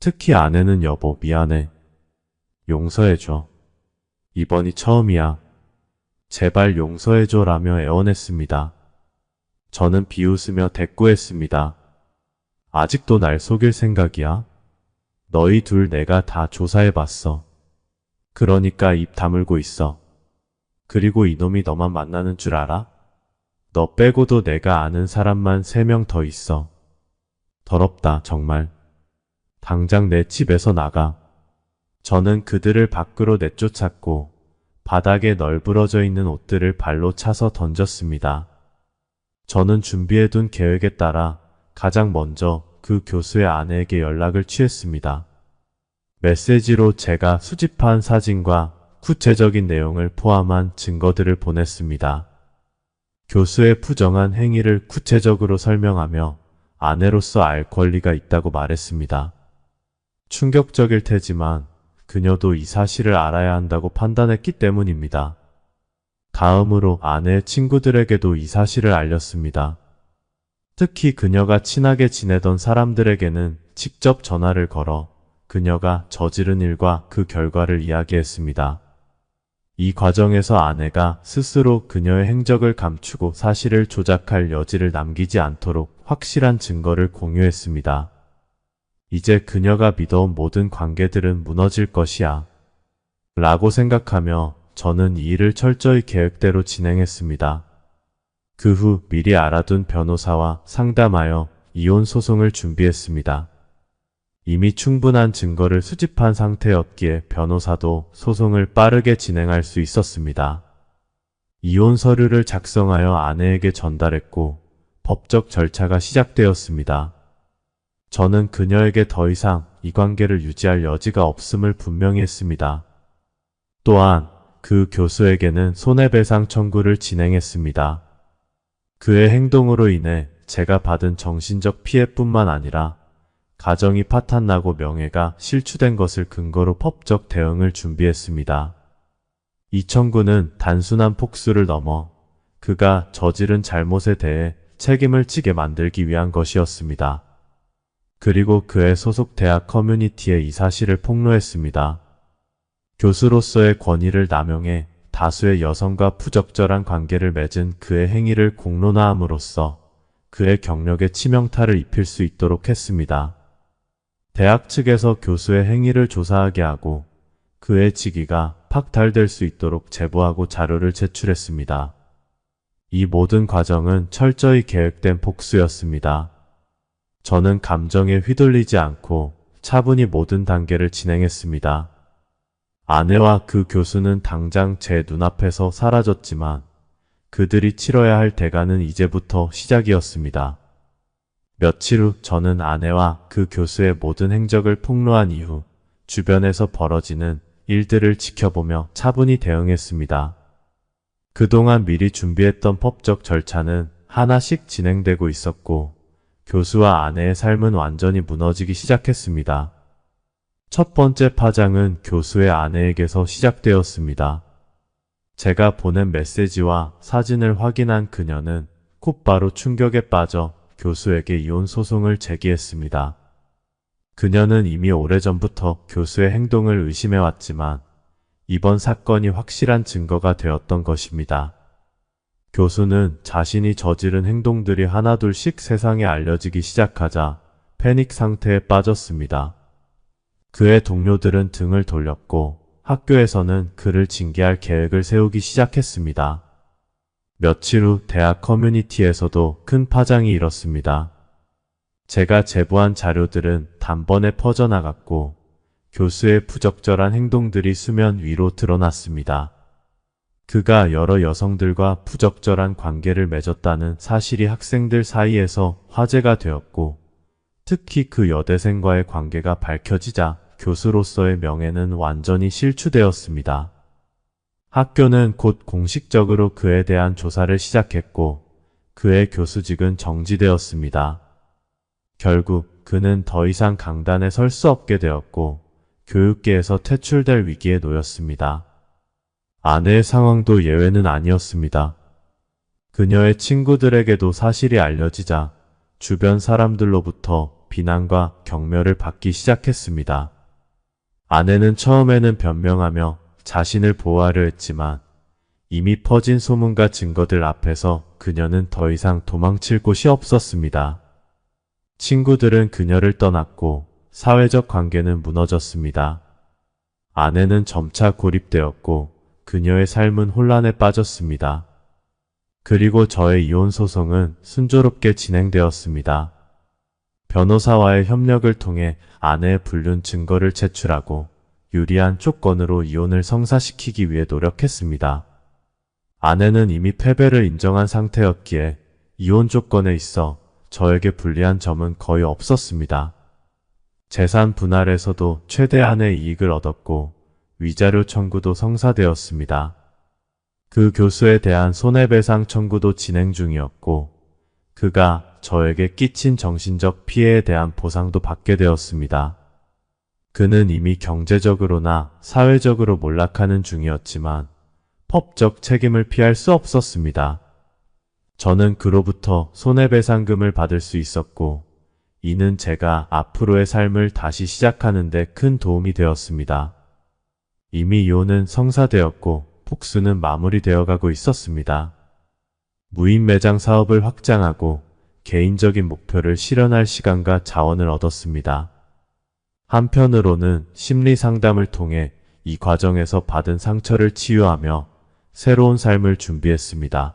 Speaker 1: 특히 아내는 여보, 미안해. 용서해줘. 이번이 처음이야. 제발 용서해줘라며 애원했습니다. 저는 비웃으며 대꾸했습니다. 아직도 날 속일 생각이야? 너희 둘 내가 다 조사해봤어. 그러니까 입 다물고 있어. 그리고 이놈이 너만 만나는 줄 알아? 너 빼고도 내가 아는 사람만 3명 더 있어. 더럽다, 정말. 당장 내 집에서 나가. 저는 그들을 밖으로 내쫓았고 바닥에 널브러져 있는 옷들을 발로 차서 던졌습니다. 저는 준비해둔 계획에 따라 가장 먼저 그 교수의 아내에게 연락을 취했습니다. 메시지로 제가 수집한 사진과 구체적인 내용을 포함한 증거들을 보냈습니다. 교수의 부정한 행위를 구체적으로 설명하며 아내로서 알 권리가 있다고 말했습니다. 충격적일 테지만 그녀도 이 사실을 알아야 한다고 판단했기 때문입니다. 다음으로 아내의 친구들에게도 이 사실을 알렸습니다. 특히 그녀가 친하게 지내던 사람들에게는 직접 전화를 걸어 그녀가 저지른 일과 그 결과를 이야기했습니다. 이 과정에서 아내가 스스로 그녀의 행적을 감추고 사실을 조작할 여지를 남기지 않도록 확실한 증거를 공유했습니다. 이제 그녀가 믿어온 모든 관계들은 무너질 것이야. 라고 생각하며 저는 이 일을 철저히 계획대로 진행했습니다. 그 후 미리 알아둔 변호사와 상담하여 이혼 소송을 준비했습니다. 이미 충분한 증거를 수집한 상태였기에 변호사도 소송을 빠르게 진행할 수 있었습니다. 이혼 서류를 작성하여 아내에게 전달했고 법적 절차가 시작되었습니다. 저는 그녀에게 더 이상 이 관계를 유지할 여지가 없음을 분명히 했습니다. 또한 그 교수에게는 손해배상 청구를 진행했습니다. 그의 행동으로 인해 제가 받은 정신적 피해뿐만 아니라 가정이 파탄나고 명예가 실추된 것을 근거로 법적 대응을 준비했습니다. 이 청구는 단순한 폭수를 넘어 그가 저지른 잘못에 대해 책임을 지게 만들기 위한 것이었습니다. 그리고 그의 소속 대학 커뮤니티에 이 사실을 폭로했습니다. 교수로서의 권위를 남용해 다수의 여성과 부적절한 관계를 맺은 그의 행위를 공론화함으로써 그의 경력에 치명타를 입힐 수 있도록 했습니다. 대학 측에서 교수의 행위를 조사하게 하고 그의 직위가 박탈될 수 있도록 제보하고 자료를 제출했습니다. 이 모든 과정은 철저히 계획된 복수였습니다. 저는 감정에 휘둘리지 않고 차분히 모든 단계를 진행했습니다. 아내와 그 교수는 당장 제 눈앞에서 사라졌지만 그들이 치러야 할 대가는 이제부터 시작이었습니다. 며칠 후 저는 아내와 그 교수의 모든 행적을 폭로한 이후 주변에서 벌어지는 일들을 지켜보며 차분히 대응했습니다. 그동안 미리 준비했던 법적 절차는 하나씩 진행되고 있었고 교수와 아내의 삶은 완전히 무너지기 시작했습니다. 첫 번째 파장은 교수의 아내에게서 시작되었습니다. 제가 보낸 메시지와 사진을 확인한 그녀는 곧바로 충격에 빠져 교수에게 이혼 소송을 제기했습니다. 그녀는 이미 오래전부터 교수의 행동을 의심해왔지만 이번 사건이 확실한 증거가 되었던 것입니다. 교수는 자신이 저지른 행동들이 하나둘씩 세상에 알려지기 시작하자 패닉 상태에 빠졌습니다. 그의 동료들은 등을 돌렸고 학교에서는 그를 징계할 계획을 세우기 시작했습니다. 며칠 후 대학 커뮤니티에서도 큰 파장이 일었습니다. 제가 제보한 자료들은 단번에 퍼져나갔고 교수의 부적절한 행동들이 수면 위로 드러났습니다. 그가 여러 여성들과 부적절한 관계를 맺었다는 사실이 학생들 사이에서 화제가 되었고 특히 그 여대생과의 관계가 밝혀지자 교수로서의 명예는 완전히 실추되었습니다. 학교는 곧 공식적으로 그에 대한 조사를 시작했고 그의 교수직은 정지되었습니다. 결국 그는 더 이상 강단에 설 수 없게 되었고 교육계에서 퇴출될 위기에 놓였습니다. 아내의 상황도 예외는 아니었습니다. 그녀의 친구들에게도 사실이 알려지자 주변 사람들로부터 비난과 경멸을 받기 시작했습니다. 아내는 처음에는 변명하며 자신을 보호하려 했지만 이미 퍼진 소문과 증거들 앞에서 그녀는 더 이상 도망칠 곳이 없었습니다. 친구들은 그녀를 떠났고 사회적 관계는 무너졌습니다. 아내는 점차 고립되었고 그녀의 삶은 혼란에 빠졌습니다. 그리고 저의 이혼 소송은 순조롭게 진행되었습니다. 변호사와의 협력을 통해 아내의 불륜 증거를 제출하고 유리한 조건으로 이혼을 성사시키기 위해 노력했습니다. 아내는 이미 패배를 인정한 상태였기에 이혼 조건에 있어 저에게 불리한 점은 거의 없었습니다. 재산 분할에서도 최대한의 이익을 얻었고 위자료 청구도 성사되었습니다. 그 교수에 대한 손해배상 청구도 진행 중이었고 그가 저에게 끼친 정신적 피해에 대한 보상도 받게 되었습니다. 그는 이미 경제적으로나 사회적으로 몰락하는 중이었지만 법적 책임을 피할 수 없었습니다. 저는 그로부터 손해배상금을 받을 수 있었고 이는 제가 앞으로의 삶을 다시 시작하는 데 큰 도움이 되었습니다. 이미 이혼은 성사되었고 복수는 마무리되어 가고 있었습니다. 무인 매장 사업을 확장하고 개인적인 목표를 실현할 시간과 자원을 얻었습니다. 한편으로는 심리 상담을 통해 이 과정에서 받은 상처를 치유하며 새로운 삶을 준비했습니다.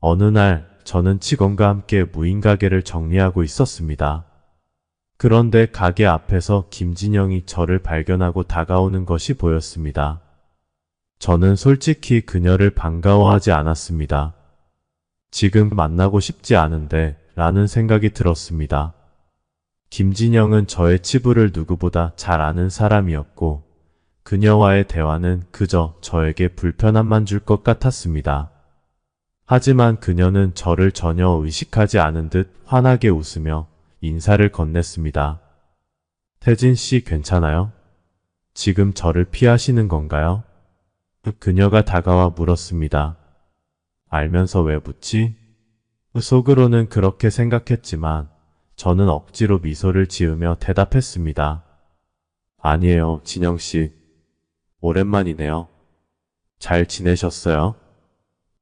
Speaker 1: 어느 날 저는 직원과 함께 무인 가게를 정리하고 있었습니다. 그런데 가게 앞에서 김진영이 저를 발견하고 다가오는 것이 보였습니다. 저는 솔직히 그녀를 반가워하지 않았습니다. 지금 만나고 싶지 않은데 라는 생각이 들었습니다. 김진영은 저의 치부를 누구보다 잘 아는 사람이었고 그녀와의 대화는 그저 저에게 불편함만 줄 것 같았습니다. 하지만 그녀는 저를 전혀 의식하지 않은 듯 환하게 웃으며 인사를 건넸습니다. 태진 씨 괜찮아요? 지금 저를 피하시는 건가요? 그녀가 다가와 물었습니다. 알면서 왜 묻지? 속으로는 그렇게 생각했지만 저는 억지로 미소를 지으며 대답했습니다. 아니에요, 진영 씨. 오랜만이네요. 잘 지내셨어요?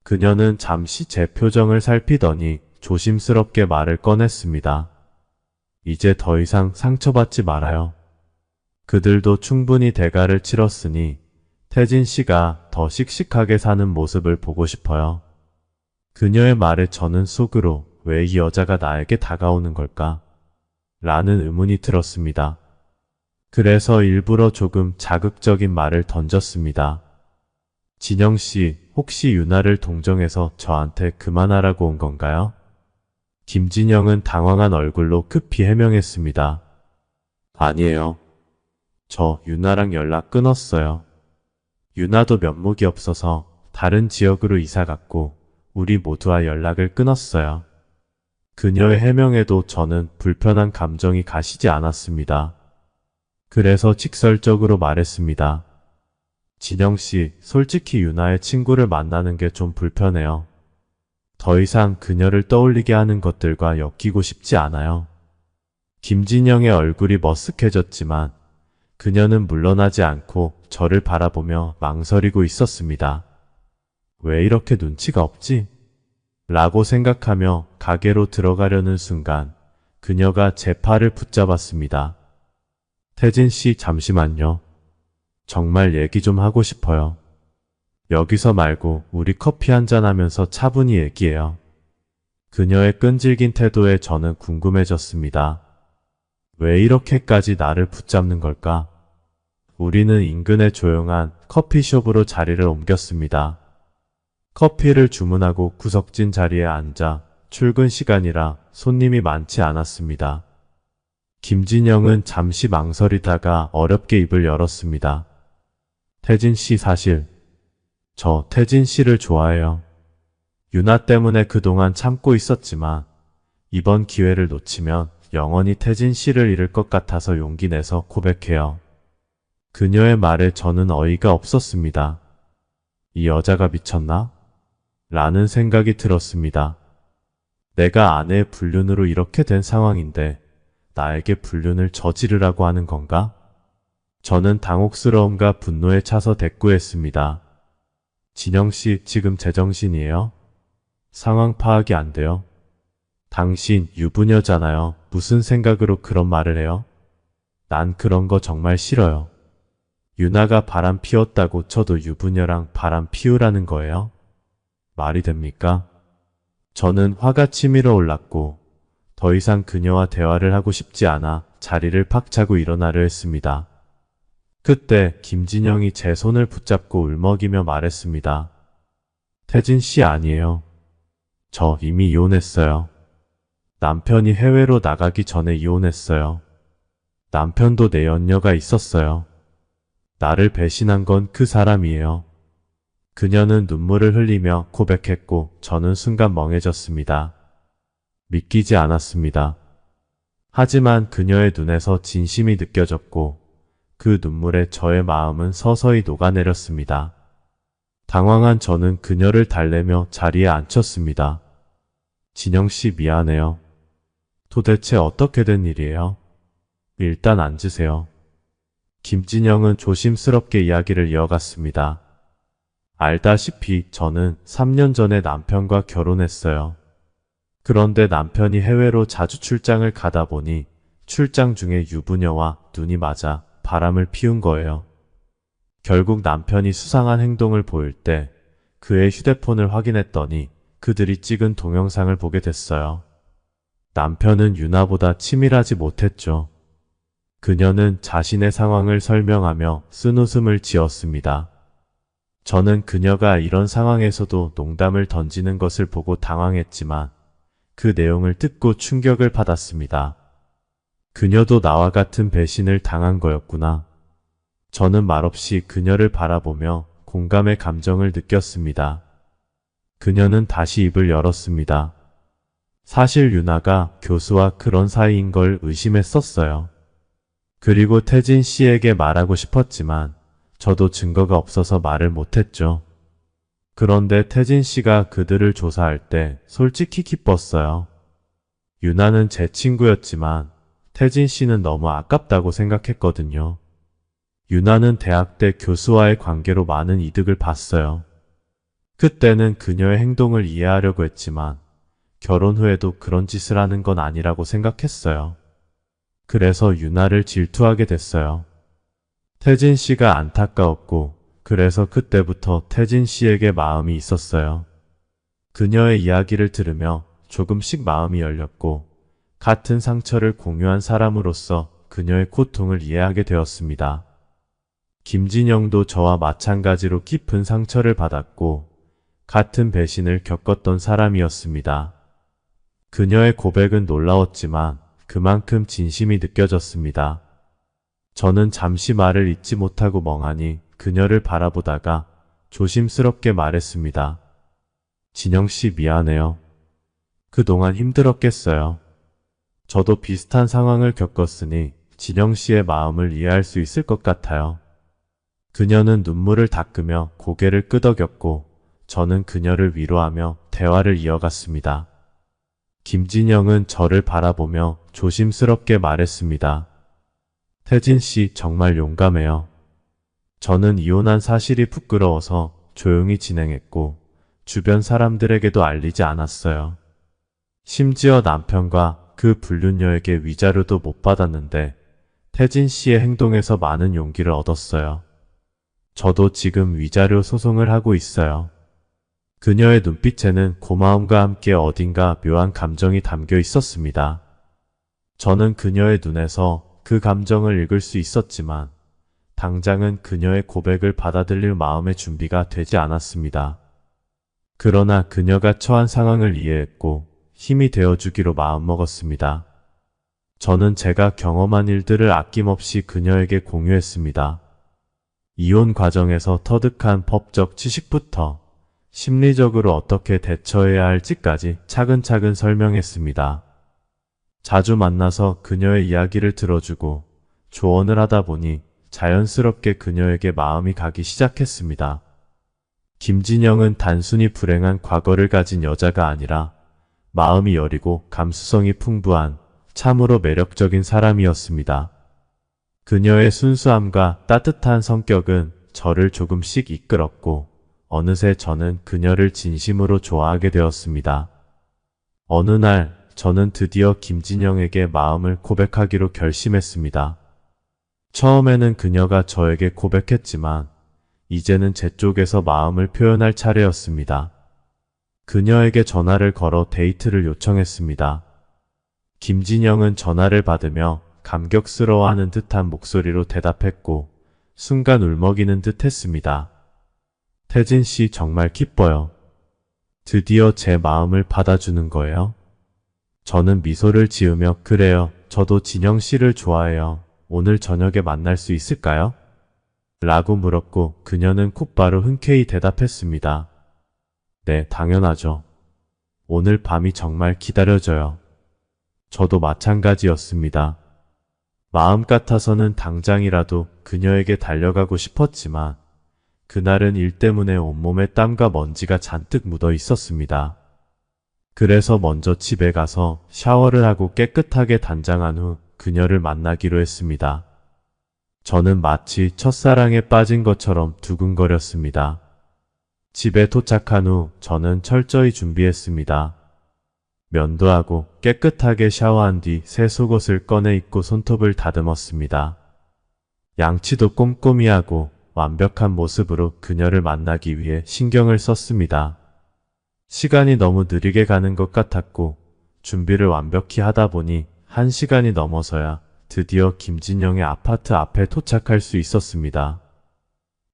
Speaker 1: 그녀는 잠시 제 표정을 살피더니 조심스럽게 말을 꺼냈습니다. 이제 더 이상 상처받지 말아요. 그들도 충분히 대가를 치렀으니 태진 씨가 더 씩씩하게 사는 모습을 보고 싶어요. 그녀의 말에 저는 속으로 왜 이 여자가 나에게 다가오는 걸까? 라는 의문이 들었습니다. 그래서 일부러 조금 자극적인 말을 던졌습니다. 진영 씨, 혹시 유나를 동정해서 저한테 그만하라고 온 건가요? 김진영은 당황한 얼굴로 급히 해명했습니다. 아니에요. 저 유나랑 연락 끊었어요. 유나도 면목이 없어서 다른 지역으로 이사 갔고 우리 모두와 연락을 끊었어요. 그녀의 해명에도 저는 불편한 감정이 가시지 않았습니다. 그래서 직설적으로 말했습니다. 진영씨, 솔직히 유나의 친구를 만나는 게 좀 불편해요. 더 이상 그녀를 떠올리게 하는 것들과 엮이고 싶지 않아요. 김진영의 얼굴이 머쓱해졌지만 그녀는 물러나지 않고 저를 바라보며 망설이고 있었습니다. 왜 이렇게 눈치가 없지? 라고 생각하며 가게로 들어가려는 순간 그녀가 제 팔을 붙잡았습니다. 태진 씨, 잠시만요. 정말 얘기 좀 하고 싶어요. 여기서 말고 우리 커피 한잔 하면서 차분히 얘기해요. 그녀의 끈질긴 태도에 저는 궁금해졌습니다. 왜 이렇게까지 나를 붙잡는 걸까? 우리는 인근의 조용한 커피숍으로 자리를 옮겼습니다. 커피를 주문하고 구석진 자리에 앉아 출근 시간이라 손님이 많지 않았습니다. 김진영은 잠시 망설이다가 어렵게 입을 열었습니다. 태진 씨, 사실 저 태진 씨를 좋아해요. 유나 때문에 그동안 참고 있었지만 이번 기회를 놓치면 영원히 태진 씨를 잃을 것 같아서 용기 내서 고백해요. 그녀의 말에 저는 어이가 없었습니다. 이 여자가 미쳤나? 라는 생각이 들었습니다. 내가 아내의 불륜으로 이렇게 된 상황인데 나에게 불륜을 저지르라고 하는 건가? 저는 당혹스러움과 분노에 차서 대꾸했습니다. 진영씨, 지금 제정신이에요? 상황 파악이 안 돼요? 당신 유부녀잖아요. 무슨 생각으로 그런 말을 해요? 난 그런 거 정말 싫어요. 유나가 바람 피웠다고 저도 유부녀랑 바람 피우라는 거예요? 말이 됩니까? 저는 화가 치밀어 올랐고 더 이상 그녀와 대화를 하고 싶지 않아 자리를 팍 차고 일어나려 했습니다. 그때 김진영이 제 손을 붙잡고 울먹이며 말했습니다. 태진 씨, 아니에요. 저 이미 이혼했어요. 남편이 해외로 나가기 전에 이혼했어요. 남편도 내 연녀가 있었어요. 나를 배신한 건 그 사람이에요. 그녀는 눈물을 흘리며 고백했고 저는 순간 멍해졌습니다. 믿기지 않았습니다. 하지만 그녀의 눈에서 진심이 느껴졌고 그 눈물에 저의 마음은 서서히 녹아내렸습니다. 당황한 저는 그녀를 달래며 자리에 앉혔습니다. 진영씨, 미안해요. 도대체 어떻게 된 일이에요? 일단 앉으세요. 김진영은 조심스럽게 이야기를 이어갔습니다. 알다시피 저는 3년 전에 남편과 결혼했어요. 그런데 남편이 해외로 자주 출장을 가다 보니 출장 중에 유부녀와 눈이 맞아 바람을 피운 거예요. 결국 남편이 수상한 행동을 보일 때 그의 휴대폰을 확인했더니 그들이 찍은 동영상을 보게 됐어요. 남편은 유나보다 치밀하지 못했죠. 그녀는 자신의 상황을 설명하며 쓴웃음을 지었습니다. 저는 그녀가 이런 상황에서도 농담을 던지는 것을 보고 당황했지만 그 내용을 듣고 충격을 받았습니다. 그녀도 나와 같은 배신을 당한 거였구나. 저는 말없이 그녀를 바라보며 공감의 감정을 느꼈습니다. 그녀는 다시 입을 열었습니다. 사실 유나가 교수와 그런 사이인 걸 의심했었어요. 그리고 태진 씨에게 말하고 싶었지만 저도 증거가 없어서 말을 못했죠. 그런데 태진 씨가 그들을 조사할 때 솔직히 기뻤어요. 유나는 제 친구였지만 태진 씨는 너무 아깝다고 생각했거든요. 유나는 대학 때 교수와의 관계로 많은 이득을 봤어요. 그때는 그녀의 행동을 이해하려고 했지만 결혼 후에도 그런 짓을 하는 건 아니라고 생각했어요. 그래서 유나를 질투하게 됐어요. 태진 씨가 안타까웠고 그래서 그때부터 태진 씨에게 마음이 있었어요. 그녀의 이야기를 들으며 조금씩 마음이 열렸고 같은 상처를 공유한 사람으로서 그녀의 고통을 이해하게 되었습니다. 김진영도 저와 마찬가지로 깊은 상처를 받았고 같은 배신을 겪었던 사람이었습니다. 그녀의 고백은 놀라웠지만 그만큼 진심이 느껴졌습니다. 저는 잠시 말을 잇지 못하고 멍하니 그녀를 바라보다가 조심스럽게 말했습니다. 진영씨 미안해요. 그동안 힘들었겠어요. 저도 비슷한 상황을 겪었으니 진영씨의 마음을 이해할 수 있을 것 같아요. 그녀는 눈물을 닦으며 고개를 끄덕였고 저는 그녀를 위로하며 대화를 이어갔습니다. 김진영은 저를 바라보며 조심스럽게 말했습니다. 태진 씨 정말 용감해요. 저는 이혼한 사실이 부끄러워서 조용히 진행했고 주변 사람들에게도 알리지 않았어요. 심지어 남편과 그 불륜녀에게 위자료도 못 받았는데 태진 씨의 행동에서 많은 용기를 얻었어요. 저도 지금 위자료 소송을 하고 있어요. 그녀의 눈빛에는 고마움과 함께 어딘가 묘한 감정이 담겨 있었습니다. 저는 그녀의 눈에서 그 감정을 읽을 수 있었지만 당장은 그녀의 고백을 받아들일 마음의 준비가 되지 않았습니다. 그러나 그녀가 처한 상황을 이해했고 힘이 되어주기로 마음먹었습니다. 저는 제가 경험한 일들을 아낌없이 그녀에게 공유했습니다. 이혼 과정에서 터득한 법적 지식부터 심리적으로 어떻게 대처해야 할지까지 차근차근 설명했습니다. 자주 만나서 그녀의 이야기를 들어주고 조언을 하다 보니 자연스럽게 그녀에게 마음이 가기 시작했습니다. 김진영은 단순히 불행한 과거를 가진 여자가 아니라 마음이 여리고 감수성이 풍부한 참으로 매력적인 사람이었습니다. 그녀의 순수함과 따뜻한 성격은 저를 조금씩 이끌었고 어느새 저는 그녀를 진심으로 좋아하게 되었습니다. 어느 날 저는 드디어 김진영에게 마음을 고백하기로 결심했습니다. 처음에는 그녀가 저에게 고백했지만 이제는 제 쪽에서 마음을 표현할 차례였습니다. 그녀에게 전화를 걸어 데이트를 요청했습니다. 김진영은 전화를 받으며 감격스러워하는 듯한 목소리로 대답했고 순간 울먹이는 듯 했습니다. 태진 씨 정말 기뻐요. 드디어 제 마음을 받아주는 거예요? 저는 미소를 지으며 그래요. 저도 진영 씨를 좋아해요. 오늘 저녁에 만날 수 있을까요? 라고 물었고 그녀는 곧바로 흔쾌히 대답했습니다. 네, 당연하죠. 오늘 밤이 정말 기다려져요. 저도 마찬가지였습니다. 마음 같아서는 당장이라도 그녀에게 달려가고 싶었지만 그날은 일 때문에 온몸에 땀과 먼지가 잔뜩 묻어 있었습니다. 그래서 먼저 집에 가서 샤워를 하고 깨끗하게 단장한 후 그녀를 만나기로 했습니다. 저는 마치 첫사랑에 빠진 것처럼 두근거렸습니다. 집에 도착한 후 저는 철저히 준비했습니다. 면도하고 깨끗하게 샤워한 뒤 새 속옷을 꺼내 입고 손톱을 다듬었습니다. 양치도 꼼꼼히 하고 완벽한 모습으로 그녀를 만나기 위해 신경을 썼습니다. 시간이 너무 느리게 가는 것 같았고 준비를 완벽히 하다 보니 1시간이 넘어서야 드디어 김진영의 아파트 앞에 도착할 수 있었습니다.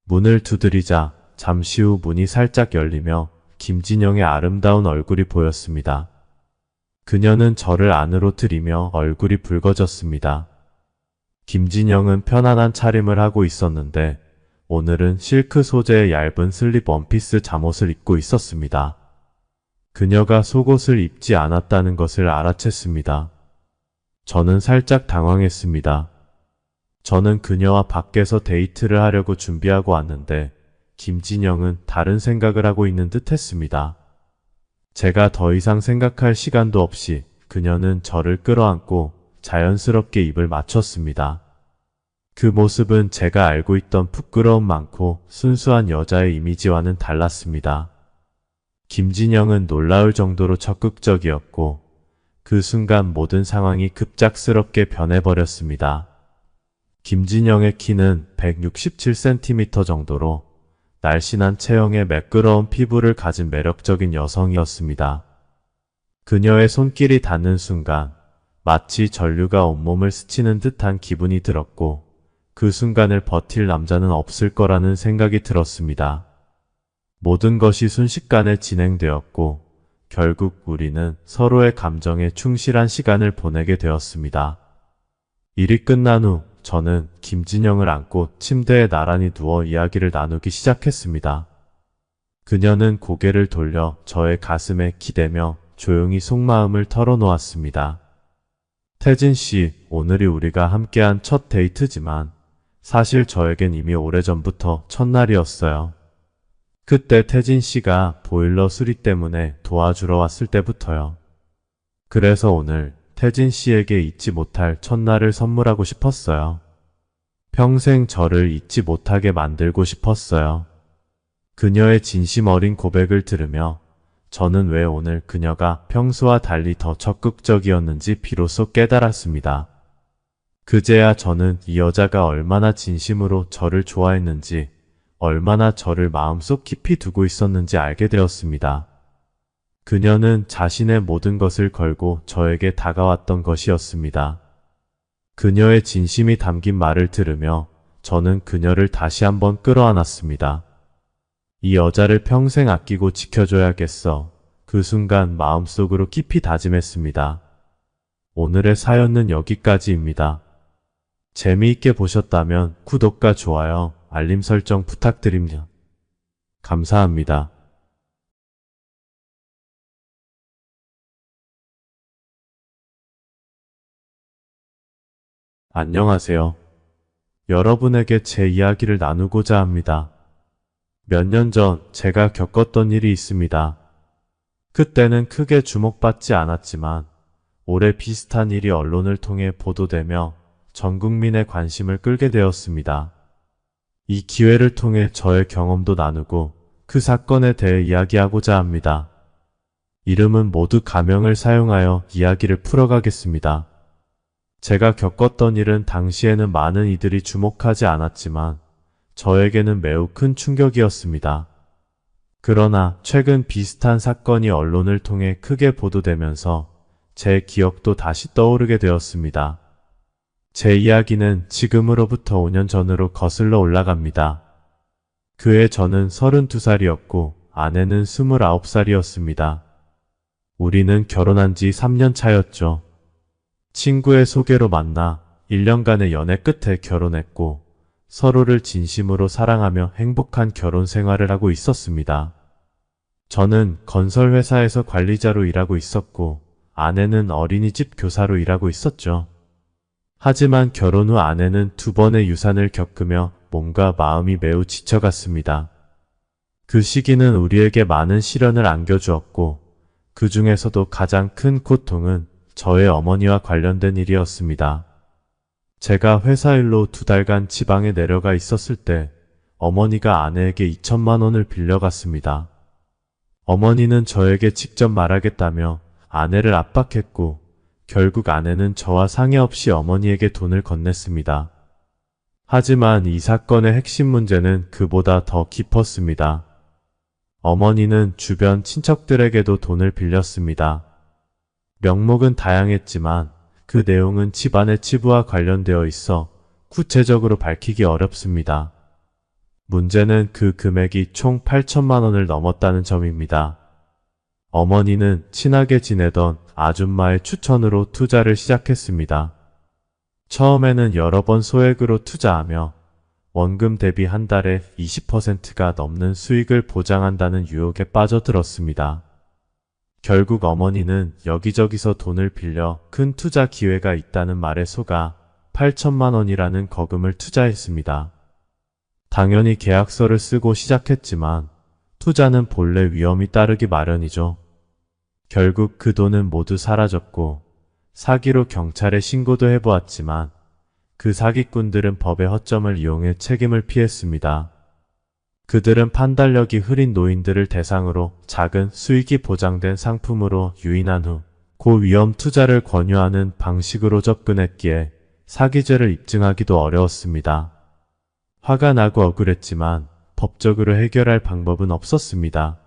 Speaker 1: 문을 두드리자 잠시 후 문이 살짝 열리며 김진영의 아름다운 얼굴이 보였습니다. 그녀는 저를 안으로 들이며 얼굴이 붉어졌습니다. 김진영은 편안한 차림을 하고 있었는데 오늘은 실크 소재의 얇은 슬립 원피스 잠옷을 입고 있었습니다. 그녀가 속옷을 입지 않았다는 것을 알아챘습니다. 저는 살짝 당황했습니다. 저는 그녀와 밖에서 데이트를 하려고 준비하고 왔는데 김진영은 다른 생각을 하고 있는 듯 했습니다. 제가 더 이상 생각할 시간도 없이 그녀는 저를 끌어안고 자연스럽게 입을 맞췄습니다. 그 모습은 제가 알고 있던 부끄러움 많고 순수한 여자의 이미지와는 달랐습니다. 김진영은 놀라울 정도로 적극적이었고 그 순간 모든 상황이 급작스럽게 변해버렸습니다. 김진영의 키는 167cm 정도로 날씬한 체형에 매끄러운 피부를 가진 매력적인 여성이었습니다. 그녀의 손길이 닿는 순간 마치 전류가 온몸을 스치는 듯한 기분이 들었고 그 순간을 버틸 남자는 없을 거라는 생각이 들었습니다. 모든 것이 순식간에 진행되었고 결국 우리는 서로의 감정에 충실한 시간을 보내게 되었습니다. 일이 끝난 후 저는 김진영을 안고 침대에 나란히 누워 이야기를 나누기 시작했습니다. 그녀는 고개를 돌려 저의 가슴에 기대며 조용히 속마음을 털어놓았습니다. 태진 씨, 오늘이 우리가 함께한 첫 데이트지만 사실 저에겐 이미 오래전부터 첫날이었어요. 그때 태진 씨가 보일러 수리 때문에 도와주러 왔을 때부터요. 그래서 오늘 태진 씨에게 잊지 못할 첫날을 선물하고 싶었어요. 평생 저를 잊지 못하게 만들고 싶었어요. 그녀의 진심 어린 고백을 들으며 저는 왜 오늘 그녀가 평소와 달리 더 적극적이었는지 비로소 깨달았습니다. 그제야 저는 이 여자가 얼마나 진심으로 저를 좋아했는지, 얼마나 저를 마음속 깊이 두고 있었는지 알게 되었습니다. 그녀는 자신의 모든 것을 걸고 저에게 다가왔던 것이었습니다. 그녀의 진심이 담긴 말을 들으며 저는 그녀를 다시 한번 끌어안았습니다. 이 여자를 평생 아끼고 지켜줘야겠어. 그 순간 마음속으로 깊이 다짐했습니다. 오늘의 사연은 여기까지입니다. 재미있게 보셨다면 구독과 좋아요, 알림 설정 부탁드립니다. 감사합니다. 안녕하세요. 여러분에게 제 이야기를 나누고자 합니다. 몇 년 전 제가 겪었던 일이 있습니다. 그때는 크게 주목받지 않았지만 올해 비슷한 일이 언론을 통해 보도되며 전 국민의 관심을 끌게 되었습니다. 이 기회를 통해 저의 경험도 나누고 그 사건에 대해 이야기하고자 합니다. 이름은 모두 가명을 사용하여 이야기를 풀어가겠습니다. 제가 겪었던 일은 당시에는 많은 이들이 주목하지 않았지만 저에게는 매우 큰 충격이었습니다. 그러나 최근 비슷한 사건이 언론을 통해 크게 보도되면서 제 기억도 다시 떠오르게 되었습니다. 제 이야기는 지금으로부터 5년 전으로 거슬러 올라갑니다. 그해 저는 32살이었고 아내는 29살이었습니다. 우리는 결혼한 지 3년 차였죠. 친구의 소개로 만나 1년간의 연애 끝에 결혼했고 서로를 진심으로 사랑하며 행복한 결혼 생활을 하고 있었습니다. 저는 건설회사에서 관리자로 일하고 있었고 아내는 어린이집 교사로 일하고 있었죠. 하지만 결혼 후 아내는 2번의 유산을 겪으며 몸과 마음이 매우 지쳐갔습니다. 그 시기는 우리에게 많은 시련을 안겨주었고 그 중에서도 가장 큰 고통은 저의 어머니와 관련된 일이었습니다. 제가 회사 일로 2달간 지방에 내려가 있었을 때 어머니가 아내에게 2천만 원을 빌려갔습니다. 어머니는 저에게 직접 말하겠다며 아내를 압박했고 결국 아내는 저와 상의 없이 어머니에게 돈을 건넸습니다. 하지만 이 사건의 핵심 문제는 그보다 더 깊었습니다. 어머니는 주변 친척들에게도 돈을 빌렸습니다. 명목은 다양했지만 그 내용은 집안의 치부와 관련되어 있어 구체적으로 밝히기 어렵습니다. 문제는 그 금액이 총 8천만 원을 넘었다는 점입니다. 어머니는 친하게 지내던 아줌마의 추천으로 투자를 시작했습니다. 처음에는 여러 번 소액으로 투자하며 원금 대비 한 달에 20%가 넘는 수익을 보장한다는 유혹에 빠져들었습니다. 결국 어머니는 여기저기서 돈을 빌려 큰 투자 기회가 있다는 말에 속아 8천만 원이라는 거금을 투자했습니다. 당연히 계약서를 쓰고 시작했지만 투자는 본래 위험이 따르기 마련이죠. 결국 그 돈은 모두 사라졌고 사기로 경찰에 신고도 해보았지만 그 사기꾼들은 법의 허점을 이용해 책임을 피했습니다. 그들은 판단력이 흐린 노인들을 대상으로 작은 수익이 보장된 상품으로 유인한 후 고위험 투자를 권유하는 방식으로 접근했기에 사기죄를 입증하기도 어려웠습니다. 화가 나고 억울했지만 법적으로 해결할 방법은 없었습니다.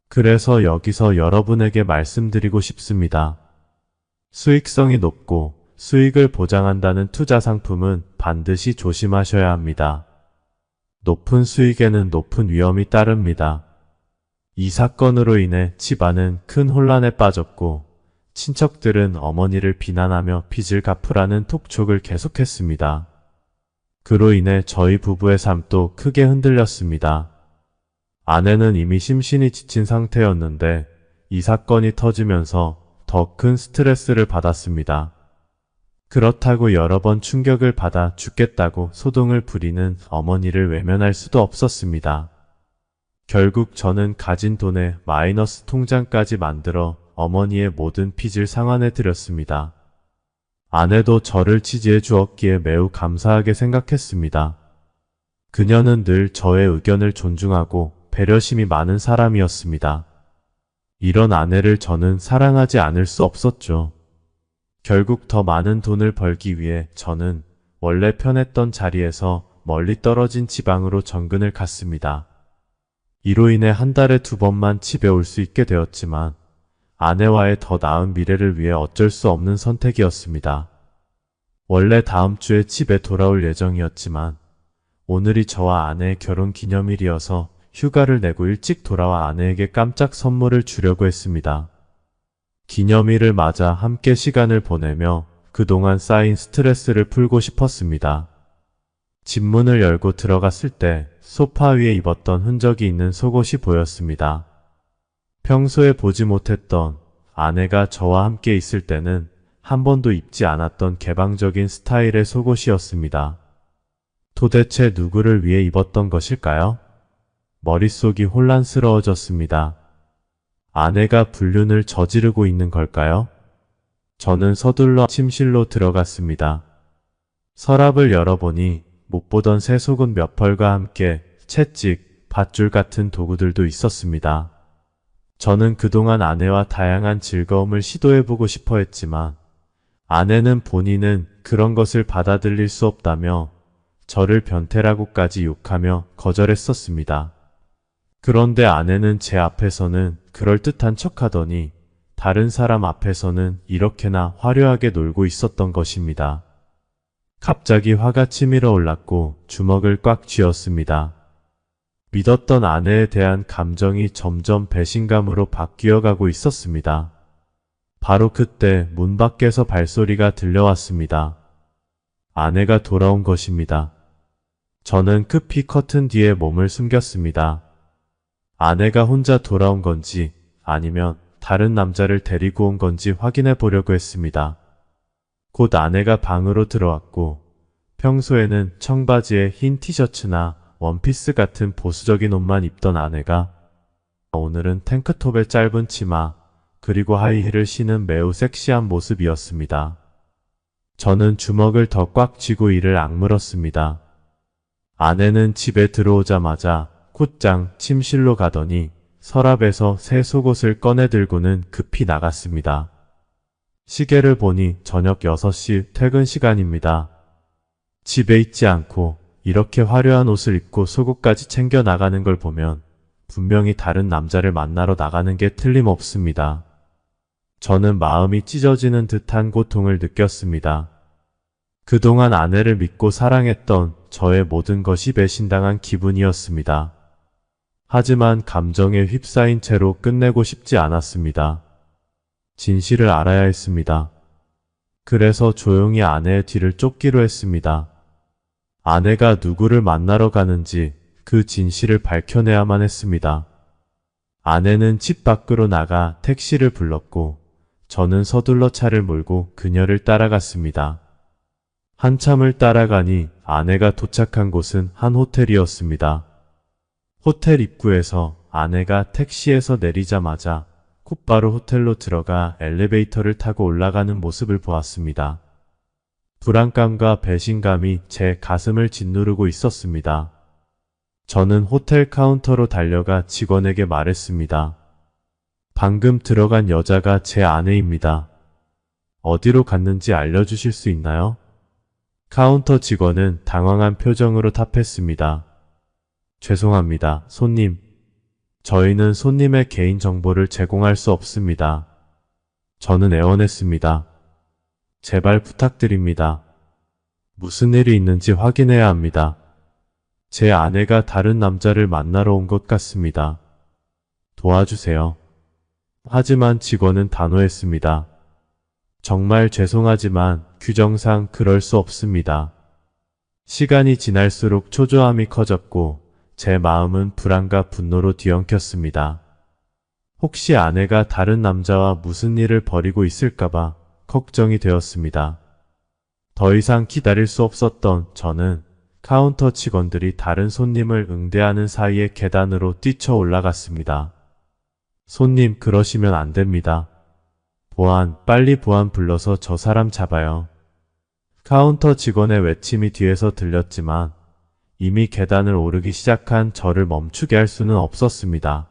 Speaker 1: 그래서 여기서 여러분에게 말씀드리고 싶습니다. 수익성이 높고 수익을 보장한다는 투자 상품은 반드시 조심하셔야 합니다. 높은 수익에는 높은 위험이 따릅니다. 이 사건으로 인해 집안은 큰 혼란에 빠졌고 친척들은 어머니를 비난하며 빚을 갚으라는 톡촉을 계속했습니다. 그로 인해 저희 부부의 삶도 크게 흔들렸습니다. 아내는 이미 심신이 지친 상태였는데 이 사건이 터지면서 더 큰 스트레스를 받았습니다. 그렇다고 여러 번 충격을 받아 죽겠다고 소동을 부리는 어머니를 외면할 수도 없었습니다. 결국 저는 가진 돈의 마이너스 통장까지 만들어 어머니의 모든 빚을 상환해 드렸습니다. 아내도 저를 지지해 주었기에 매우 감사하게 생각했습니다. 그녀는 늘 저의 의견을 존중하고 배려심이 많은 사람이었습니다. 이런 아내를 저는 사랑하지 않을 수 없었죠. 결국 더 많은 돈을 벌기 위해 저는 원래 편했던 자리에서 멀리 떨어진 지방으로 정근을 갔습니다. 이로 인해 한 달에 2번만 집에 올 수 있게 되었지만 아내와의 더 나은 미래를 위해 어쩔 수 없는 선택이었습니다. 원래 다음 주에 집에 돌아올 예정이었지만 오늘이 저와 아내의 결혼 기념일이어서 휴가를 내고 일찍 돌아와 아내에게 깜짝 선물을 주려고 했습니다. 기념일을 맞아 함께 시간을 보내며 그동안 쌓인 스트레스를 풀고 싶었습니다. 집 문을 열고 들어갔을 때 소파 위에 입었던 흔적이 있는 속옷이 보였습니다. 평소에 보지 못했던 아내가 저와 함께 있을 때는 한 번도 입지 않았던 개방적인 스타일의 속옷이었습니다. 도대체 누구를 위해 입었던 것일까요? 머릿속이 혼란스러워졌습니다. 아내가 불륜을 저지르고 있는 걸까요? 저는 서둘러 침실로 들어갔습니다. 서랍을 열어보니 못 보던 새 속옷 몇 벌과 함께 채찍, 밧줄 같은 도구들도 있었습니다. 저는 그동안 아내와 다양한 즐거움을 시도해보고 싶어 했지만 아내는 본인은 그런 것을 받아들일 수 없다며 저를 변태라고까지 욕하며 거절했었습니다. 그런데 아내는 제 앞에서는 그럴듯한 척하더니 다른 사람 앞에서는 이렇게나 화려하게 놀고 있었던 것입니다. 갑자기 화가 치밀어 올랐고 주먹을 꽉 쥐었습니다. 믿었던 아내에 대한 감정이 점점 배신감으로 바뀌어가고 있었습니다. 바로 그때 문 밖에서 발소리가 들려왔습니다. 아내가 돌아온 것입니다. 저는 급히 커튼 뒤에 몸을 숨겼습니다. 아내가 혼자 돌아온 건지 아니면 다른 남자를 데리고 온 건지 확인해 보려고 했습니다. 곧 아내가 방으로 들어왔고 평소에는 청바지에 흰 티셔츠나 원피스 같은 보수적인 옷만 입던 아내가 오늘은 탱크톱에 짧은 치마 그리고 하이힐을 신은 매우 섹시한 모습이었습니다. 저는 주먹을 더 꽉 쥐고 이를 악물었습니다. 아내는 집에 들어오자마자 곧장 침실로 가더니 서랍에서 새 속옷을 꺼내 들고는 급히 나갔습니다. 시계를 보니 저녁 6시 퇴근 시간입니다. 집에 있지 않고 이렇게 화려한 옷을 입고 속옷까지 챙겨 나가는 걸 보면 분명히 다른 남자를 만나러 나가는 게 틀림없습니다. 저는 마음이 찢어지는 듯한 고통을 느꼈습니다. 그동안 아내를 믿고 사랑했던 저의 모든 것이 배신당한 기분이었습니다. 하지만 감정에 휩싸인 채로 끝내고 싶지 않았습니다. 진실을 알아야 했습니다. 그래서 조용히 아내의 뒤를 쫓기로 했습니다. 아내가 누구를 만나러 가는지 그 진실을 밝혀내야만 했습니다. 아내는 집 밖으로 나가 택시를 불렀고 저는 서둘러 차를 몰고 그녀를 따라갔습니다. 한참을 따라가니 아내가 도착한 곳은 한 호텔이었습니다. 호텔 입구에서 아내가 택시에서 내리자마자 곧바로 호텔로 들어가 엘리베이터를 타고 올라가는 모습을 보았습니다. 불안감과 배신감이 제 가슴을 짓누르고 있었습니다. 저는 호텔 카운터로 달려가 직원에게 말했습니다. 방금 들어간 여자가 제 아내입니다. 어디로 갔는지 알려주실 수 있나요? 카운터 직원은 당황한 표정으로 답했습니다. 죄송합니다, 손님. 저희는 손님의 개인 정보를 제공할 수 없습니다. 저는 애원했습니다. 제발 부탁드립니다. 무슨 일이 있는지 확인해야 합니다. 제 아내가 다른 남자를 만나러 온 것 같습니다. 도와주세요. 하지만 직원은 단호했습니다. 정말 죄송하지만 규정상 그럴 수 없습니다. 시간이 지날수록 초조함이 커졌고 제 마음은 불안과 분노로 뒤엉켰습니다. 혹시 아내가 다른 남자와 무슨 일을 벌이고 있을까봐 걱정이 되었습니다. 더 이상 기다릴 수 없었던 저는 카운터 직원들이 다른 손님을 응대하는 사이에 계단으로 뛰쳐 올라갔습니다. 손님, 그러시면 안 됩니다. 보안, 빨리 보안 불러서 저 사람 잡아요. 카운터 직원의 외침이 뒤에서 들렸지만 이미 계단을 오르기 시작한 저를 멈추게 할 수는 없었습니다.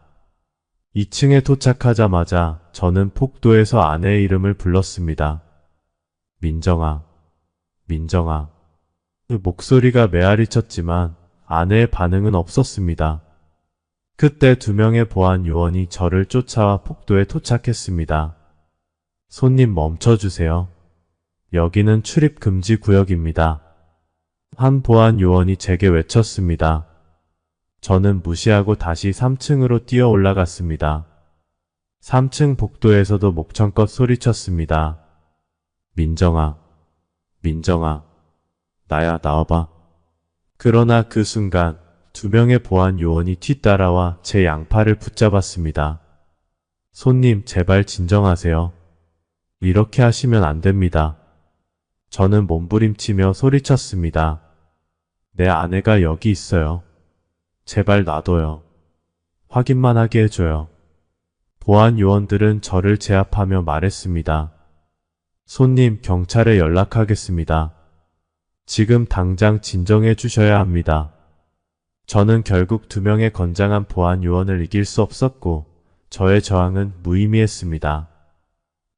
Speaker 1: 2층에 도착하자마자 저는 폭도에서 아내의 이름을 불렀습니다. 민정아, 민정아. 그 목소리가 메아리 쳤지만 아내의 반응은 없었습니다. 그때 2명의 보안 요원이 저를 쫓아와 폭도에 도착했습니다. 손님, 멈춰주세요. 여기는 출입 금지 구역입니다. 한 보안 요원이 제게 외쳤습니다. 저는 무시하고 다시 3층으로 뛰어 올라갔습니다. 3층 복도에서도 목청껏 소리쳤습니다. 민정아, 민정아, 나야, 나와봐. 그러나 그 순간 2명의 보안 요원이 뒤따라와 제 양팔을 붙잡았습니다. 손님, 제발 진정하세요. 이렇게 하시면 안 됩니다. 저는 몸부림치며 소리쳤습니다. 내 아내가 여기 있어요. 제발 놔둬요. 확인만 하게 해줘요. 보안 요원들은 저를 제압하며 말했습니다. 손님, 경찰에 연락하겠습니다. 지금 당장 진정해 주셔야 합니다. 저는 결국 2명의 건장한 보안 요원을 이길 수 없었고 저의 저항은 무의미했습니다.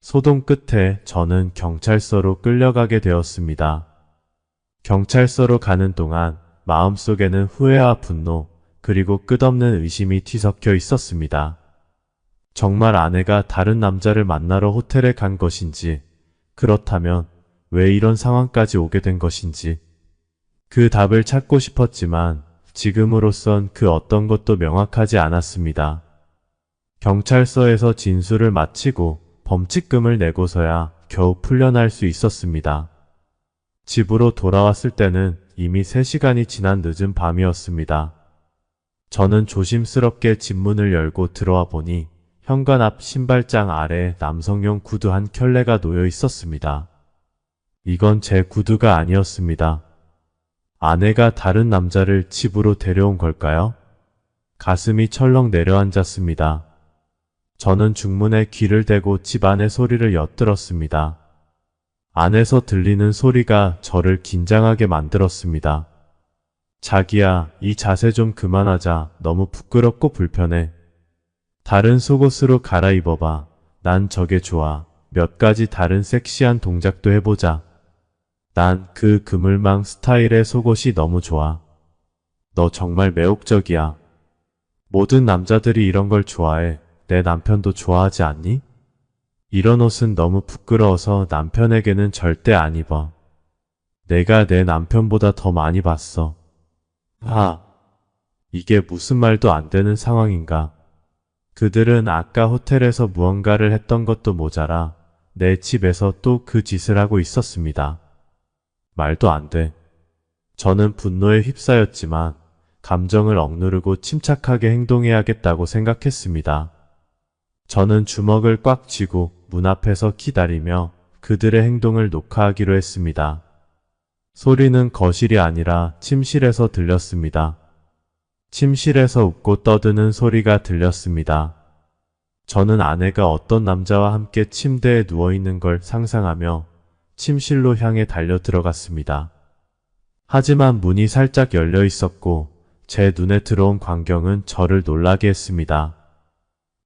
Speaker 1: 소동 끝에 저는 경찰서로 끌려가게 되었습니다. 경찰서로 가는 동안 마음속에는 후회와 분노 그리고 끝없는 의심이 뒤섞여 있었습니다. 정말 아내가 다른 남자를 만나러 호텔에 간 것인지, 그렇다면 왜 이런 상황까지 오게 된 것인지 그 답을 찾고 싶었지만 지금으로선 그 어떤 것도 명확하지 않았습니다. 경찰서에서 진술을 마치고 범칙금을 내고서야 겨우 풀려날 수 있었습니다. 집으로 돌아왔을 때는 이미 3시간이 지난 늦은 밤이었습니다. 저는 조심스럽게 집 문을 열고 들어와 보니 현관 앞 신발장 아래에 남성용 구두 한 켤레가 놓여 있었습니다. 이건 제 구두가 아니었습니다. 아내가 다른 남자를 집으로 데려온 걸까요? 가슴이 철렁 내려앉았습니다. 저는 중문에 귀를 대고 집 안의 소리를 엿들었습니다. 안에서 들리는 소리가 저를 긴장하게 만들었습니다. 자기야, 이 자세 좀 그만하자. 너무 부끄럽고 불편해. 다른 속옷으로 갈아입어봐. 난 저게 좋아. 몇 가지 다른 섹시한 동작도 해보자. 난 그 그물망 스타일의 속옷이 너무 좋아. 너 정말 매혹적이야. 모든 남자들이 이런 걸 좋아해. 내 남편도 좋아하지 않니? 이런 옷은 너무 부끄러워서 남편에게는 절대 안 입어. 내가 내 남편보다 더 많이 봤어. 이게 무슨 말도 안 되는 상황인가. 그들은 아까 호텔에서 무언가를 했던 것도 모자라 내 집에서 또 그 짓을 하고 있었습니다. 말도 안 돼. 저는 분노에 휩싸였지만 감정을 억누르고 침착하게 행동해야겠다고 생각했습니다. 저는 주먹을 꽉 쥐고 문 앞에서 기다리며 그들의 행동을 녹화하기로 했습니다. 소리는 거실이 아니라 침실에서 들렸습니다. 침실에서 웃고 떠드는 소리가 들렸습니다. 저는 아내가 어떤 남자와 함께 침대에 누워있는 걸 상상하며 침실로 향해 달려 들어갔습니다. 하지만 문이 살짝 열려 있었고 제 눈에 들어온 광경은 저를 놀라게 했습니다.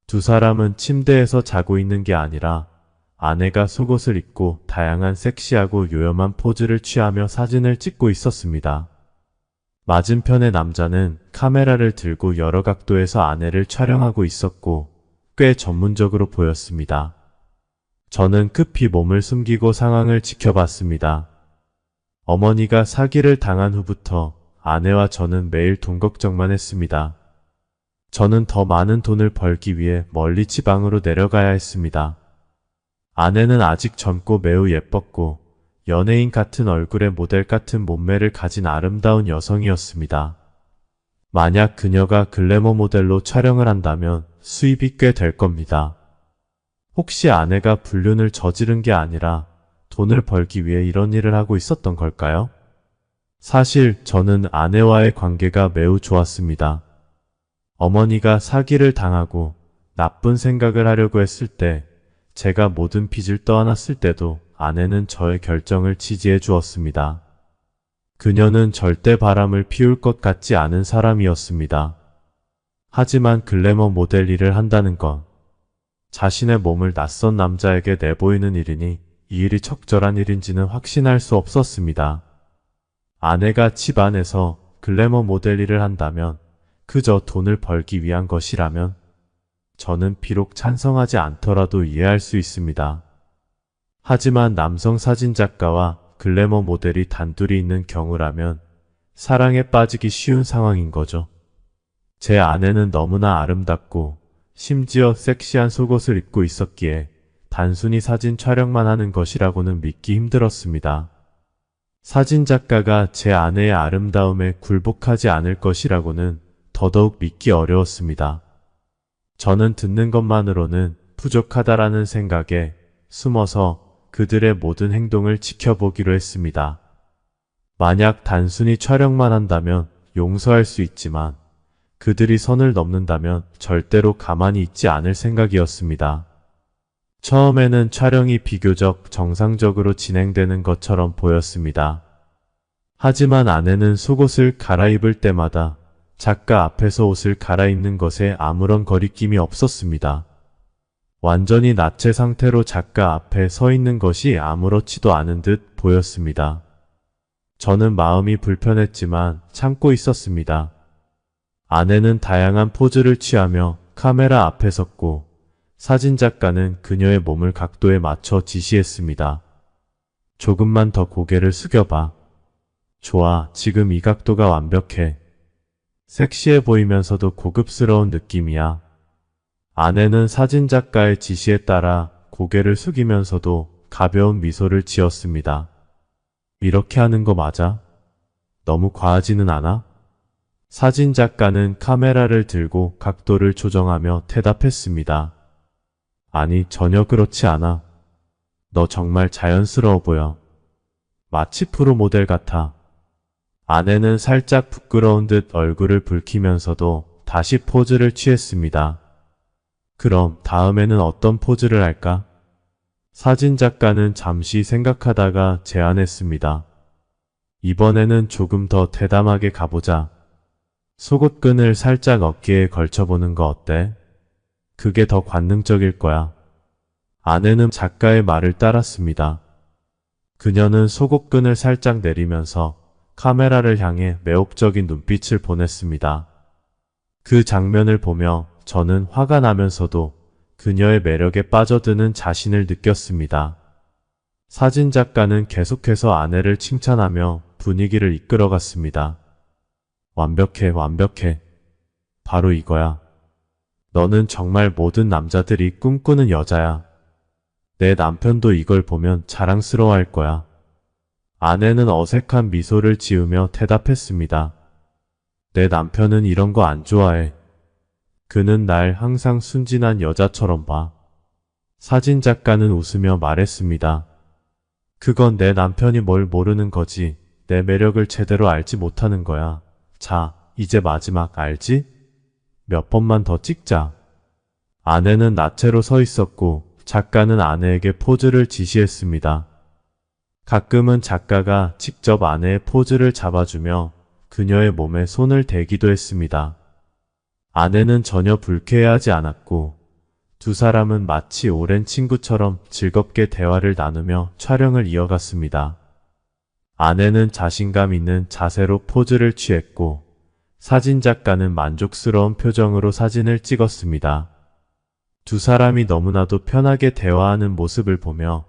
Speaker 1: 두 사람은 침대에서 자고 있는 게 아니라 아내가 속옷을 입고 다양한 섹시하고 요염한 포즈를 취하며 사진을 찍고 있었습니다. 맞은편의 남자는 카메라를 들고 여러 각도에서 아내를 촬영하고 있었고 꽤 전문적으로 보였습니다. 저는 급히 몸을 숨기고 상황을 지켜봤습니다. 어머니가 사기를 당한 후부터 아내와 저는 매일 돈 걱정만 했습니다. 저는 더 많은 돈을 벌기 위해 멀리 지방으로 내려가야 했습니다. 아내는 아직 젊고 매우 예뻤고 연예인 같은 얼굴에 모델 같은 몸매를 가진 아름다운 여성이었습니다. 만약 그녀가 글래머 모델로 촬영을 한다면 수입이 꽤 될 겁니다. 혹시 아내가 불륜을 저지른 게 아니라 돈을 벌기 위해 이런 일을 하고 있었던 걸까요? 사실 저는 아내와의 관계가 매우 좋았습니다. 어머니가 사기를 당하고 나쁜 생각을 하려고 했을 때, 제가 모든 빚을 떠안았을 때도 아내는 저의 결정을 지지해 주었습니다. 그녀는 절대 바람을 피울 것 같지 않은 사람이었습니다. 하지만 글래머 모델 일을 한다는 건 자신의 몸을 낯선 남자에게 내보이는 일이니 이 일이 적절한 일인지는 확신할 수 없었습니다. 아내가 집 안에서 글래머 모델 일을 한다면 그저 돈을 벌기 위한 것이라면 저는 비록 찬성하지 않더라도 이해할 수 있습니다. 하지만 남성 사진작가와 글래머 모델이 단둘이 있는 경우라면 사랑에 빠지기 쉬운 상황인 거죠. 제 아내는 너무나 아름답고 심지어 섹시한 속옷을 입고 있었기에 단순히 사진 촬영만 하는 것이라고는 믿기 힘들었습니다. 사진작가가 제 아내의 아름다움에 굴복하지 않을 것이라고는 더더욱 믿기 어려웠습니다. 저는 듣는 것만으로는 부족하다라는 생각에 숨어서 그들의 모든 행동을 지켜보기로 했습니다. 만약 단순히 촬영만 한다면 용서할 수 있지만 그들이 선을 넘는다면 절대로 가만히 있지 않을 생각이었습니다. 처음에는 촬영이 비교적 정상적으로 진행되는 것처럼 보였습니다. 하지만 아내는 속옷을 갈아입을 때마다 작가 앞에서 옷을 갈아입는 것에 아무런 거리낌이 없었습니다. 완전히 나체 상태로 작가 앞에 서 있는 것이 아무렇지도 않은 듯 보였습니다. 저는 마음이 불편했지만 참고 있었습니다. 아내는 다양한 포즈를 취하며 카메라 앞에 섰고 사진작가는 그녀의 몸을 각도에 맞춰 지시했습니다. 조금만 더 고개를 숙여봐. 좋아, 지금 이 각도가 완벽해. 섹시해 보이면서도 고급스러운 느낌이야. 아내는 사진작가의 지시에 따라 고개를 숙이면서도 가벼운 미소를 지었습니다. 이렇게 하는 거 맞아? 너무 과하지는 않아? 사진작가는 카메라를 들고 각도를 조정하며 대답했습니다. 아니, 전혀 그렇지 않아. 너 정말 자연스러워 보여. 마치 프로 모델 같아. 아내는 살짝 부끄러운 듯 얼굴을 붉히면서도 다시 포즈를 취했습니다. 그럼 다음에는 어떤 포즈를 할까? 사진작가는 잠시 생각하다가 제안했습니다. 이번에는 조금 더 대담하게 가보자. 속옷끈을 살짝 어깨에 걸쳐보는 거 어때? 그게 더 관능적일 거야. 아내는 작가의 말을 따랐습니다. 그녀는 속옷끈을 살짝 내리면서 카메라를 향해 매혹적인 눈빛을 보냈습니다. 그 장면을 보며 저는 화가 나면서도 그녀의 매력에 빠져드는 자신을 느꼈습니다. 사진작가는 계속해서 아내를 칭찬하며 분위기를 이끌어갔습니다. 완벽해, 완벽해. 바로 이거야. 너는 정말 모든 남자들이 꿈꾸는 여자야. 내 남편도 이걸 보면 자랑스러워할 거야. 아내는 어색한 미소를 지으며 대답했습니다. 내 남편은 이런 거 안 좋아해. 그는 날 항상 순진한 여자처럼 봐. 사진작가는 웃으며 말했습니다. 그건 내 남편이 뭘 모르는 거지. 내 매력을 제대로 알지 못하는 거야. 자, 이제 마지막 알지? 몇 번만 더 찍자. 아내는 나체로 서 있었고 작가는 아내에게 포즈를 지시했습니다. 가끔은 작가가 직접 아내의 포즈를 잡아주며 그녀의 몸에 손을 대기도 했습니다. 아내는 전혀 불쾌해하지 않았고 두 사람은 마치 오랜 친구처럼 즐겁게 대화를 나누며 촬영을 이어갔습니다. 아내는 자신감 있는 자세로 포즈를 취했고 사진작가는 만족스러운 표정으로 사진을 찍었습니다. 두 사람이 너무나도 편하게 대화하는 모습을 보며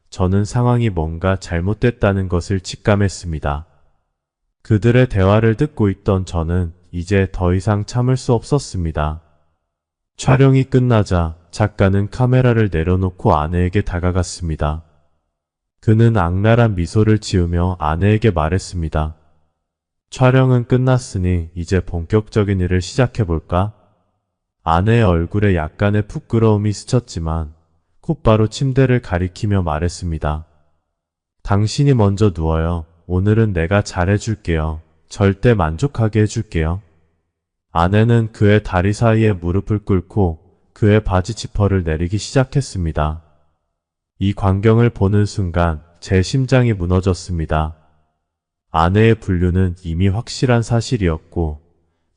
Speaker 1: 저는 상황이 뭔가 잘못됐다는 것을 직감했습니다. 그들의 대화를 듣고 있던 저는 이제 더 이상 참을 수 없었습니다. 촬영이 끝나자 작가는 카메라를 내려놓고 아내에게 다가갔습니다. 그는 악랄한 미소를 지으며 아내에게 말했습니다. 촬영은 끝났으니 이제 본격적인 일을 시작해볼까? 아내의 얼굴에 약간의 부끄러움이 스쳤지만 곧바로 침대를 가리키며 말했습니다. 당신이 먼저 누워요. 오늘은 내가 잘해줄게요. 절대 만족하게 해줄게요. 아내는 그의 다리 사이에 무릎을 꿇고 그의 바지 지퍼를 내리기 시작했습니다. 이 광경을 보는 순간 제 심장이 무너졌습니다. 아내의 분류는 이미 확실한 사실이었고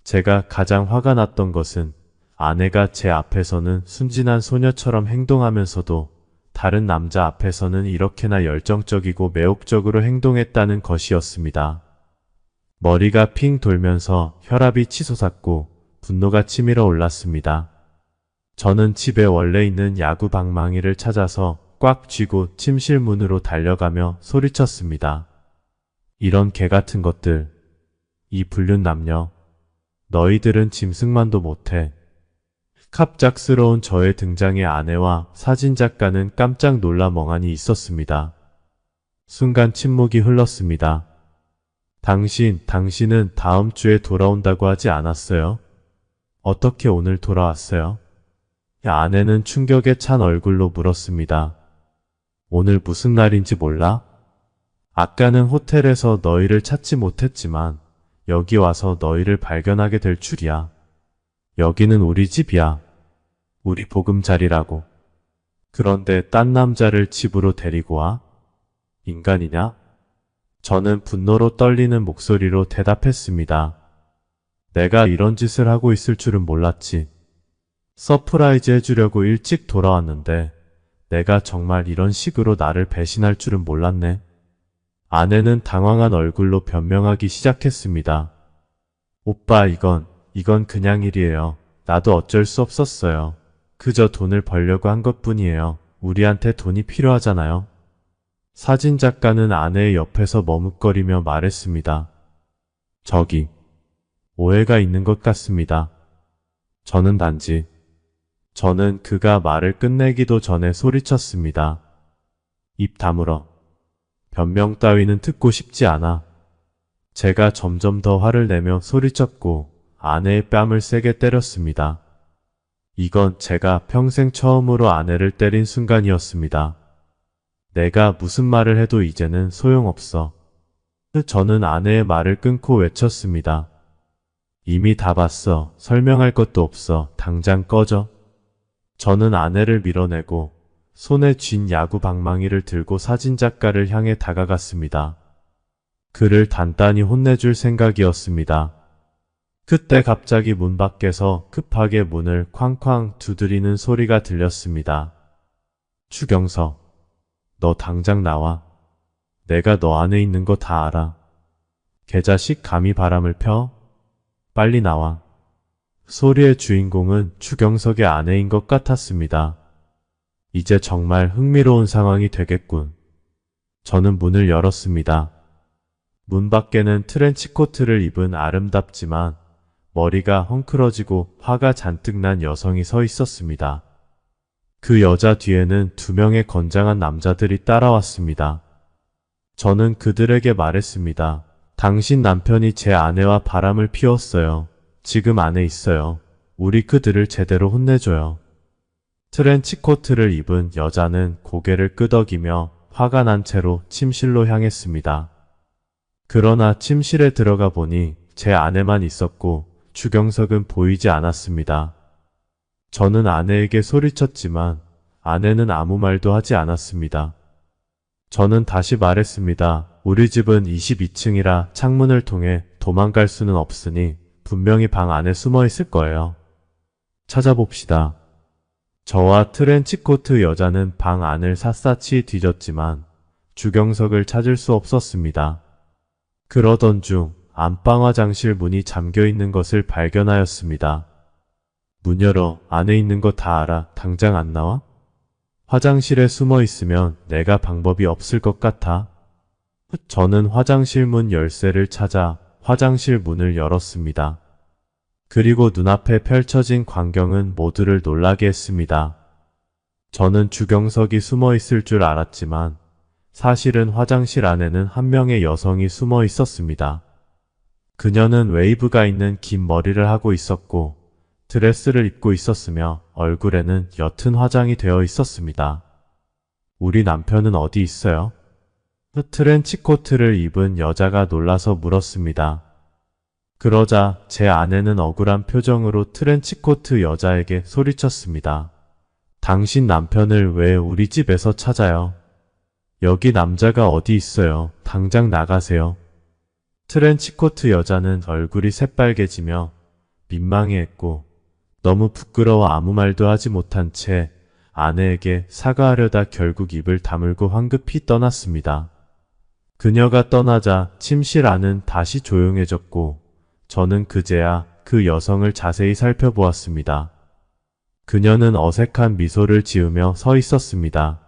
Speaker 1: 제가 가장 화가 났던 것은 아내가 제 앞에서는 순진한 소녀처럼 행동하면서도 다른 남자 앞에서는 이렇게나 열정적이고 매혹적으로 행동했다는 것이었습니다. 머리가 핑 돌면서 혈압이 치솟았고 분노가 치밀어 올랐습니다. 저는 집에 원래 있는 야구 방망이를 찾아서 꽉 쥐고 침실 문으로 달려가며 소리쳤습니다. 이런 개 같은 것들, 이 불륜 남녀, 너희들은 짐승만도 못해. 갑작스러운 저의 등장에 아내와 사진작가는 깜짝 놀라 멍하니 있었습니다. 순간 침묵이 흘렀습니다. 당신은 다음 주에 돌아온다고 하지 않았어요? 어떻게 오늘 돌아왔어요? 아내는 충격에 찬 얼굴로 물었습니다. 오늘 무슨 날인지 몰라? 아까는 호텔에서 너희를 찾지 못했지만 여기 와서 너희를 발견하게 될 줄이야. 여기는 우리 집이야. 우리 보금자리라고. 그런데 딴 남자를 집으로 데리고 와? 인간이냐? 저는 분노로 떨리는 목소리로 대답했습니다. 내가 이런 짓을 하고 있을 줄은 몰랐지. 서프라이즈 해주려고 일찍 돌아왔는데 내가 정말 이런 식으로 나를 배신할 줄은 몰랐네. 아내는 당황한 얼굴로 변명하기 시작했습니다. 오빠 이건 그냥 일이에요. 나도 어쩔 수 없었어요. 그저 돈을 벌려고 한 것뿐이에요. 우리한테 돈이 필요하잖아요. 사진작가는 아내의 옆에서 머뭇거리며 말했습니다. 저기, 오해가 있는 것 같습니다. 저는 그가 말을 끝내기도 전에 소리쳤습니다. 입 다물어. 변명 따위는 듣고 싶지 않아. 제가 점점 더 화를 내며 소리쳤고 아내의 뺨을 세게 때렸습니다. 이건 제가 평생 처음으로 아내를 때린 순간이었습니다. 내가 무슨 말을 해도 이제는 소용없어. 저는 아내의 말을 끊고 외쳤습니다. 이미 다 봤어. 설명할 것도 없어. 당장 꺼져. 저는 아내를 밀어내고 손에 쥔 야구 방망이를 들고 사진작가를 향해 다가갔습니다. 그를 단단히 혼내줄 생각이었습니다. 그때 갑자기 문 밖에서 급하게 문을 쾅쾅 두드리는 소리가 들렸습니다. 추경석, 너 당장 나와. 내가 너 안에 있는 거 다 알아. 개자식 감히 바람을 펴? 빨리 나와. 소리의 주인공은 추경석의 아내인 것 같았습니다. 이제 정말 흥미로운 상황이 되겠군. 저는 문을 열었습니다. 문 밖에는 트렌치코트를 입은 아름답지만 머리가 헝클어지고 화가 잔뜩 난 여성이 서 있었습니다. 그 여자 뒤에는 2명의 건장한 남자들이 따라왔습니다. 저는 그들에게 말했습니다. 당신 남편이 제 아내와 바람을 피웠어요. 지금 안에 있어요. 우리 그들을 제대로 혼내줘요. 트렌치코트를 입은 여자는 고개를 끄덕이며 화가 난 채로 침실로 향했습니다. 그러나 침실에 들어가 보니 제 아내만 있었고 주경석은 보이지 않았습니다. 저는 아내에게 소리쳤지만 아내는 아무 말도 하지 않았습니다. 저는 다시 말했습니다. 우리 집은 22층이라 창문을 통해 도망갈 수는 없으니 분명히 방 안에 숨어 있을 거예요. 찾아봅시다. 저와 트렌치코트 여자는 방 안을 샅샅이 뒤졌지만 주경석을 찾을 수 없었습니다. 그러던 중 안방 화장실 문이 잠겨 있는 것을 발견하였습니다. 문 열어. 안에 있는 거 다 알아. 당장 안 나와? 화장실에 숨어 있으면 내가 방법이 없을 것 같아. 저는 화장실 문 열쇠를 찾아 화장실 문을 열었습니다. 그리고 눈앞에 펼쳐진 광경은 모두를 놀라게 했습니다. 저는 주경석이 숨어 있을 줄 알았지만 사실은 화장실 안에는 한 명의 여성이 숨어 있었습니다. 그녀는 웨이브가 있는 긴 머리를 하고 있었고 드레스를 입고 있었으며 얼굴에는 옅은 화장이 되어 있었습니다. 우리 남편은 어디 있어요? 트렌치코트를 입은 여자가 놀라서 물었습니다. 그러자 제 아내는 억울한 표정으로 트렌치코트 여자에게 소리쳤습니다. 당신 남편을 왜 우리 집에서 찾아요? 여기 남자가 어디 있어요? 당장 나가세요. 트렌치코트 여자는 얼굴이 새빨개지며 민망해했고 너무 부끄러워 아무 말도 하지 못한 채 아내에게 사과하려다 결국 입을 다물고 황급히 떠났습니다. 그녀가 떠나자 침실 안은 다시 조용해졌고 저는 그제야 그 여성을 자세히 살펴보았습니다. 그녀는 어색한 미소를 지으며 서 있었습니다.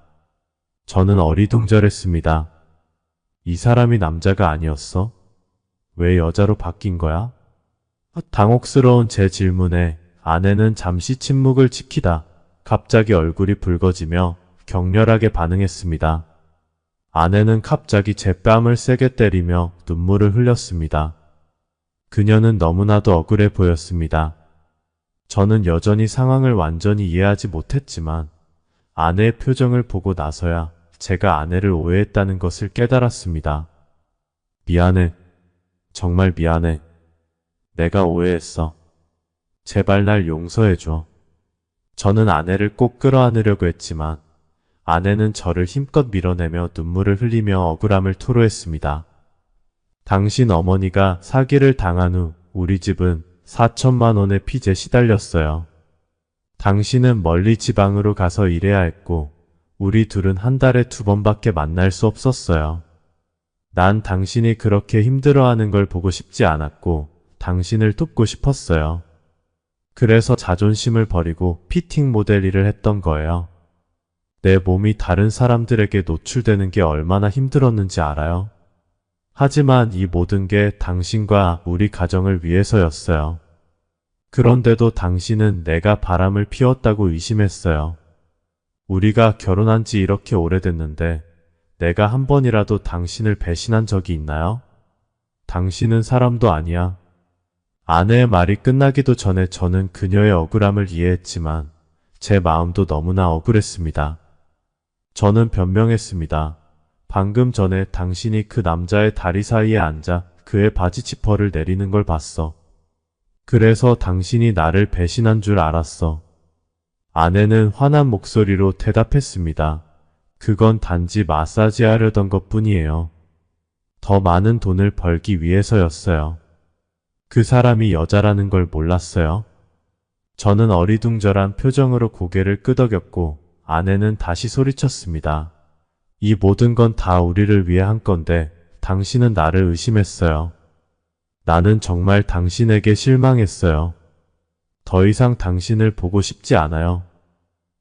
Speaker 1: 저는 어리둥절했습니다. 이 사람이 남자가 아니었어? 왜 여자로 바뀐 거야? 당혹스러운 제 질문에 아내는 잠시 침묵을 지키다 갑자기 얼굴이 붉어지며 격렬하게 반응했습니다. 아내는 갑자기 제 뺨을 세게 때리며 눈물을 흘렸습니다. 그녀는 너무나도 억울해 보였습니다. 저는 여전히 상황을 완전히 이해하지 못했지만 아내의 표정을 보고 나서야 제가 아내를 오해했다는 것을 깨달았습니다. 미안해. 정말 미안해. 내가 오해했어. 제발 날 용서해줘. 저는 아내를 꼭 끌어안으려고 했지만 아내는 저를 힘껏 밀어내며 눈물을 흘리며 억울함을 토로했습니다. 당신 어머니가 사기를 당한 후 우리 집은 4천만 원의 빚에 시달렸어요. 당신은 멀리 지방으로 가서 일해야 했고 우리 둘은 한 달에 2번밖에 만날 수 없었어요. 난 당신이 그렇게 힘들어하는 걸 보고 싶지 않았고 당신을 돕고 싶었어요. 그래서 자존심을 버리고 피팅 모델 일을 했던 거예요. 내 몸이 다른 사람들에게 노출되는 게 얼마나 힘들었는지 알아요? 하지만 이 모든 게 당신과 우리 가정을 위해서였어요. 그런데도 당신은 내가 바람을 피웠다고 의심했어요. 우리가 결혼한 지 이렇게 오래됐는데 내가 한 번이라도 당신을 배신한 적이 있나요? 당신은 사람도 아니야. 아내의 말이 끝나기도 전에 저는 그녀의 억울함을 이해했지만 제 마음도 너무나 억울했습니다. 저는 변명했습니다. 방금 전에 당신이 그 남자의 다리 사이에 앉아 그의 바지 지퍼를 내리는 걸 봤어. 그래서 당신이 나를 배신한 줄 알았어. 아내는 화난 목소리로 대답했습니다. 그건 단지 마사지 하려던 것뿐이에요. 더 많은 돈을 벌기 위해서였어요. 그 사람이 여자라는 걸 몰랐어요. 저는 어리둥절한 표정으로 고개를 끄덕였고 아내는 다시 소리쳤습니다. 이 모든 건 다 우리를 위해 한 건데 당신은 나를 의심했어요. 나는 정말 당신에게 실망했어요. 더 이상 당신을 보고 싶지 않아요.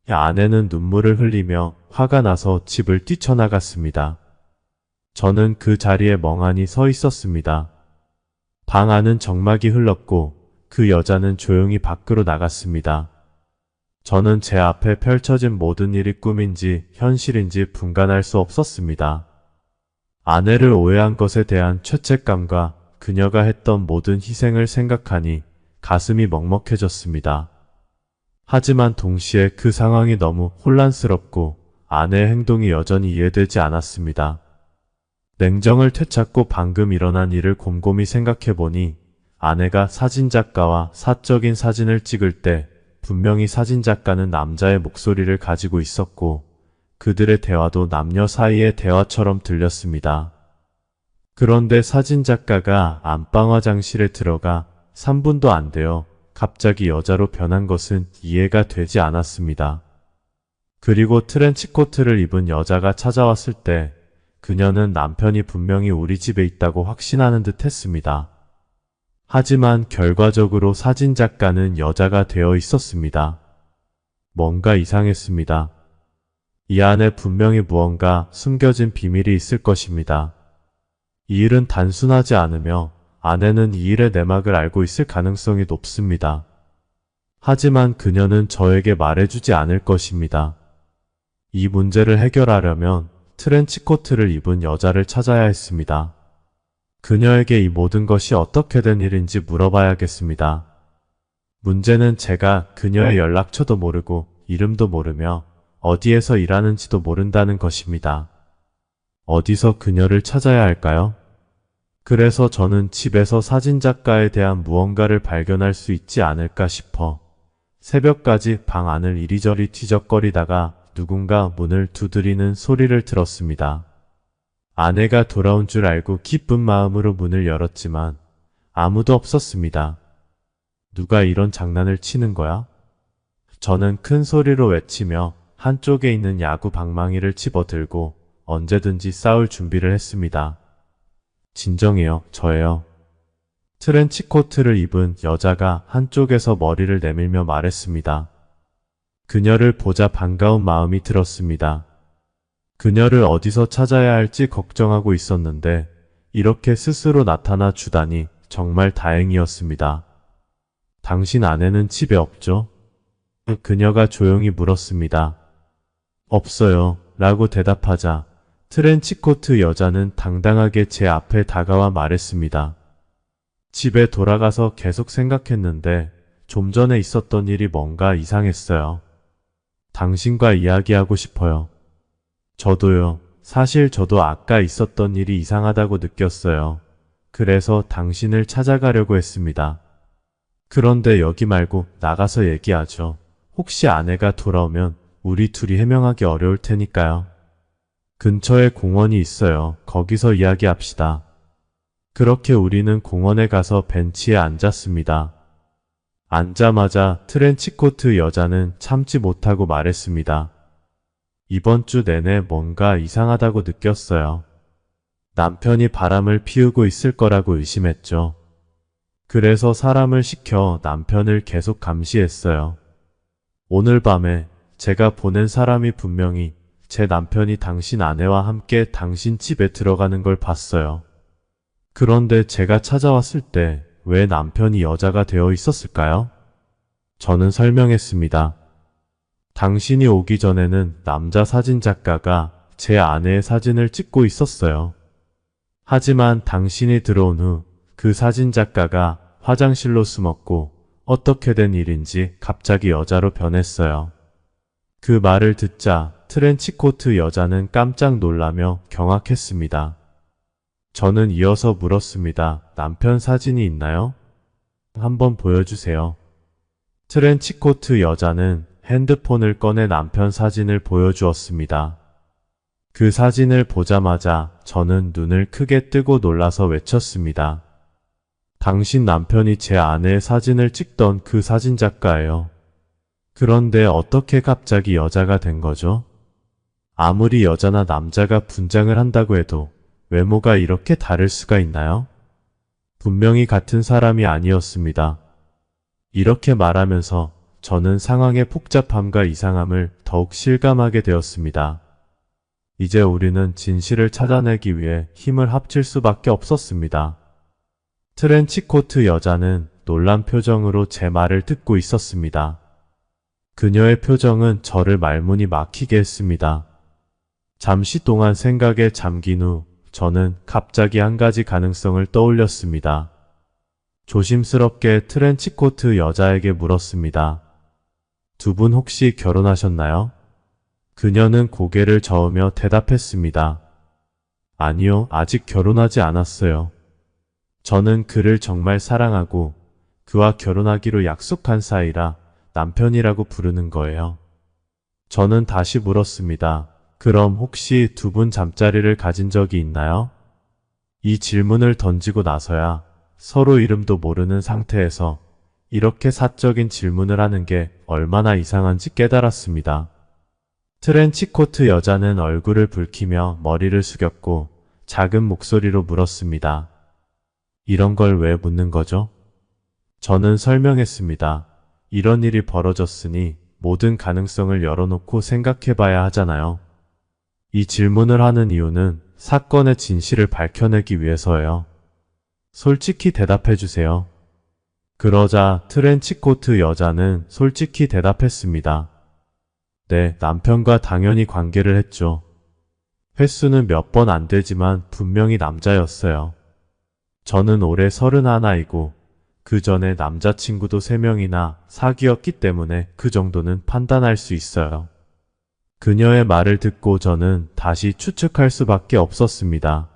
Speaker 1: 아내는 눈물을 흘리며 화가 나서 집을 뛰쳐나갔습니다. 저는 그 자리에 멍하니 서 있었습니다. 방 안은 정막이 흘렀고 그 여자는 조용히 밖으로 나갔습니다. 저는 제 앞에 펼쳐진 모든 일이 꿈인지 현실인지 분간할 수 없었습니다. 아내를 오해한 것에 대한 죄책감과 그녀가 했던 모든 희생을 생각하니 가슴이 먹먹해졌습니다. 하지만 동시에 그 상황이 너무 혼란스럽고 아내의 행동이 여전히 이해되지 않았습니다. 냉정을 되찾고 방금 일어난 일을 곰곰이 생각해보니 아내가 사진작가와 사적인 사진을 찍을 때 분명히 사진작가는 남자의 목소리를 가지고 있었고 그들의 대화도 남녀 사이의 대화처럼 들렸습니다. 그런데 사진작가가 안방 화장실에 들어가 3분도 안 되어 갑자기 여자로 변한 것은 이해가 되지 않았습니다. 그리고 트렌치코트를 입은 여자가 찾아왔을 때 그녀는 남편이 분명히 우리 집에 있다고 확신하는 듯 했습니다. 하지만 결과적으로 사진작가는 여자가 되어 있었습니다. 뭔가 이상했습니다. 이 안에 분명히 무언가 숨겨진 비밀이 있을 것입니다. 이 일은 단순하지 않으며 아내는 이 일의 내막을 알고 있을 가능성이 높습니다. 하지만 그녀는 저에게 말해주지 않을 것입니다. 이 문제를 해결하려면 트렌치코트를 입은 여자를 찾아야 했습니다. 그녀에게 이 모든 것이 어떻게 된 일인지 물어봐야겠습니다. 문제는 제가 그녀의 연락처도 모르고 이름도 모르며 어디에서 일하는지도 모른다는 것입니다. 어디서 그녀를 찾아야 할까요? 그래서 저는 집에서 사진작가에 대한 무언가를 발견할 수 있지 않을까 싶어 새벽까지 방 안을 이리저리 뒤적거리다가 누군가 문을 두드리는 소리를 들었습니다. 아내가 돌아온 줄 알고 기쁜 마음으로 문을 열었지만 아무도 없었습니다. 누가 이런 장난을 치는 거야? 저는 큰 소리로 외치며 한쪽에 있는 야구 방망이를 집어들고 언제든지 싸울 준비를 했습니다. 진정해요, 저예요. 트렌치코트를 입은 여자가 한쪽에서 머리를 내밀며 말했습니다. 그녀를 보자 반가운 마음이 들었습니다. 그녀를 어디서 찾아야 할지 걱정하고 있었는데 이렇게 스스로 나타나 주다니 정말 다행이었습니다. 당신 아내는 집에 없죠? 그녀가 조용히 물었습니다. 없어요 라고 대답하자 트렌치코트 여자는 당당하게 제 앞에 다가와 말했습니다. 집에 돌아가서 계속 생각했는데 좀 전에 있었던 일이 뭔가 이상했어요. 당신과 이야기하고 싶어요. 저도요. 사실 저도 아까 있었던 일이 이상하다고 느꼈어요. 그래서 당신을 찾아가려고 했습니다. 그런데 여기 말고 나가서 얘기하죠. 혹시 아내가 돌아오면 우리 둘이 해명하기 어려울 테니까요. 근처에 공원이 있어요. 거기서 이야기합시다. 그렇게 우리는 공원에 가서 벤치에 앉았습니다. 앉자마자 트렌치코트 여자는 참지 못하고 말했습니다. 이번 주 내내 뭔가 이상하다고 느꼈어요. 남편이 바람을 피우고 있을 거라고 의심했죠. 그래서 사람을 시켜 남편을 계속 감시했어요. 오늘 밤에 제가 보낸 사람이 분명히 제 남편이 당신 아내와 함께 당신 집에 들어가는 걸 봤어요. 그런데 제가 찾아왔을 때 왜 남편이 여자가 되어 있었을까요? 저는 설명했습니다. 당신이 오기 전에는 남자 사진작가가 제 아내의 사진을 찍고 있었어요. 하지만 당신이 들어온 후 그 사진작가가 화장실로 숨었고 어떻게 된 일인지 갑자기 여자로 변했어요. 그 말을 듣자 트렌치코트 여자는 깜짝 놀라며 경악했습니다. 저는 이어서 물었습니다. 남편 사진이 있나요? 한번 보여주세요. 트렌치코트 여자는 핸드폰을 꺼내 남편 사진을 보여주었습니다. 그 사진을 보자마자 저는 눈을 크게 뜨고 놀라서 외쳤습니다. 당신 남편이 제 아내의 사진을 찍던 그 사진작가예요. 그런데 어떻게 갑자기 여자가 된 거죠? 아무리 여자나 남자가 분장을 한다고 해도 외모가 이렇게 다를 수가 있나요? 분명히 같은 사람이 아니었습니다. 이렇게 말하면서 저는 상황의 복잡함과 이상함을 더욱 실감하게 되었습니다. 이제 우리는 진실을 찾아내기 위해 힘을 합칠 수밖에 없었습니다. 트렌치코트 여자는 놀란 표정으로 제 말을 듣고 있었습니다. 그녀의 표정은 저를 말문이 막히게 했습니다. 잠시 동안 생각에 잠긴 후 저는 갑자기 한 가지 가능성을 떠올렸습니다. 조심스럽게 트렌치코트 여자에게 물었습니다. 두 분 혹시 결혼하셨나요? 그녀는 고개를 저으며 대답했습니다. 아니요, 아직 결혼하지 않았어요. 저는 그를 정말 사랑하고 그와 결혼하기로 약속한 사이라 남편이라고 부르는 거예요. 저는 다시 물었습니다. 그럼 혹시 두 분 잠자리를 가진 적이 있나요? 이 질문을 던지고 나서야 서로 이름도 모르는 상태에서 이렇게 사적인 질문을 하는 게 얼마나 이상한지 깨달았습니다. 트렌치코트 여자는 얼굴을 붉히며 머리를 숙였고 작은 목소리로 물었습니다. 이런 걸 왜 묻는 거죠? 저는 설명했습니다. 이런 일이 벌어졌으니 모든 가능성을 열어놓고 생각해봐야 하잖아요. 이 질문을 하는 이유는 사건의 진실을 밝혀내기 위해서예요. 솔직히 대답해주세요. 그러자 트렌치코트 여자는 솔직히 대답했습니다. 네, 남편과 당연히 관계를 했죠. 횟수는 몇 번 안 되지만 분명히 남자였어요. 저는 올해 31이고 그 전에 남자친구도 3명이나 사귀었기 때문에 그 정도는 판단할 수 있어요. 그녀의 말을 듣고 저는 다시 추측할 수밖에 없었습니다.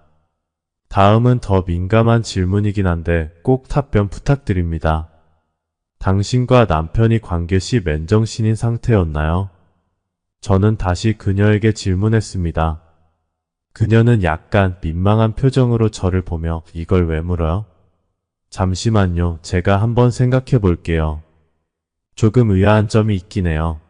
Speaker 1: 다음은 더 민감한 질문이긴 한데 꼭 답변 부탁드립니다. 당신과 남편이 관계 시 맨정신인 상태였나요? 저는 다시 그녀에게 질문했습니다. 그녀는 약간 민망한 표정으로 저를 보며 이걸 왜 물어요? 잠시만요. 제가 한번 생각해 볼게요. 조금 의아한 점이 있긴 해요.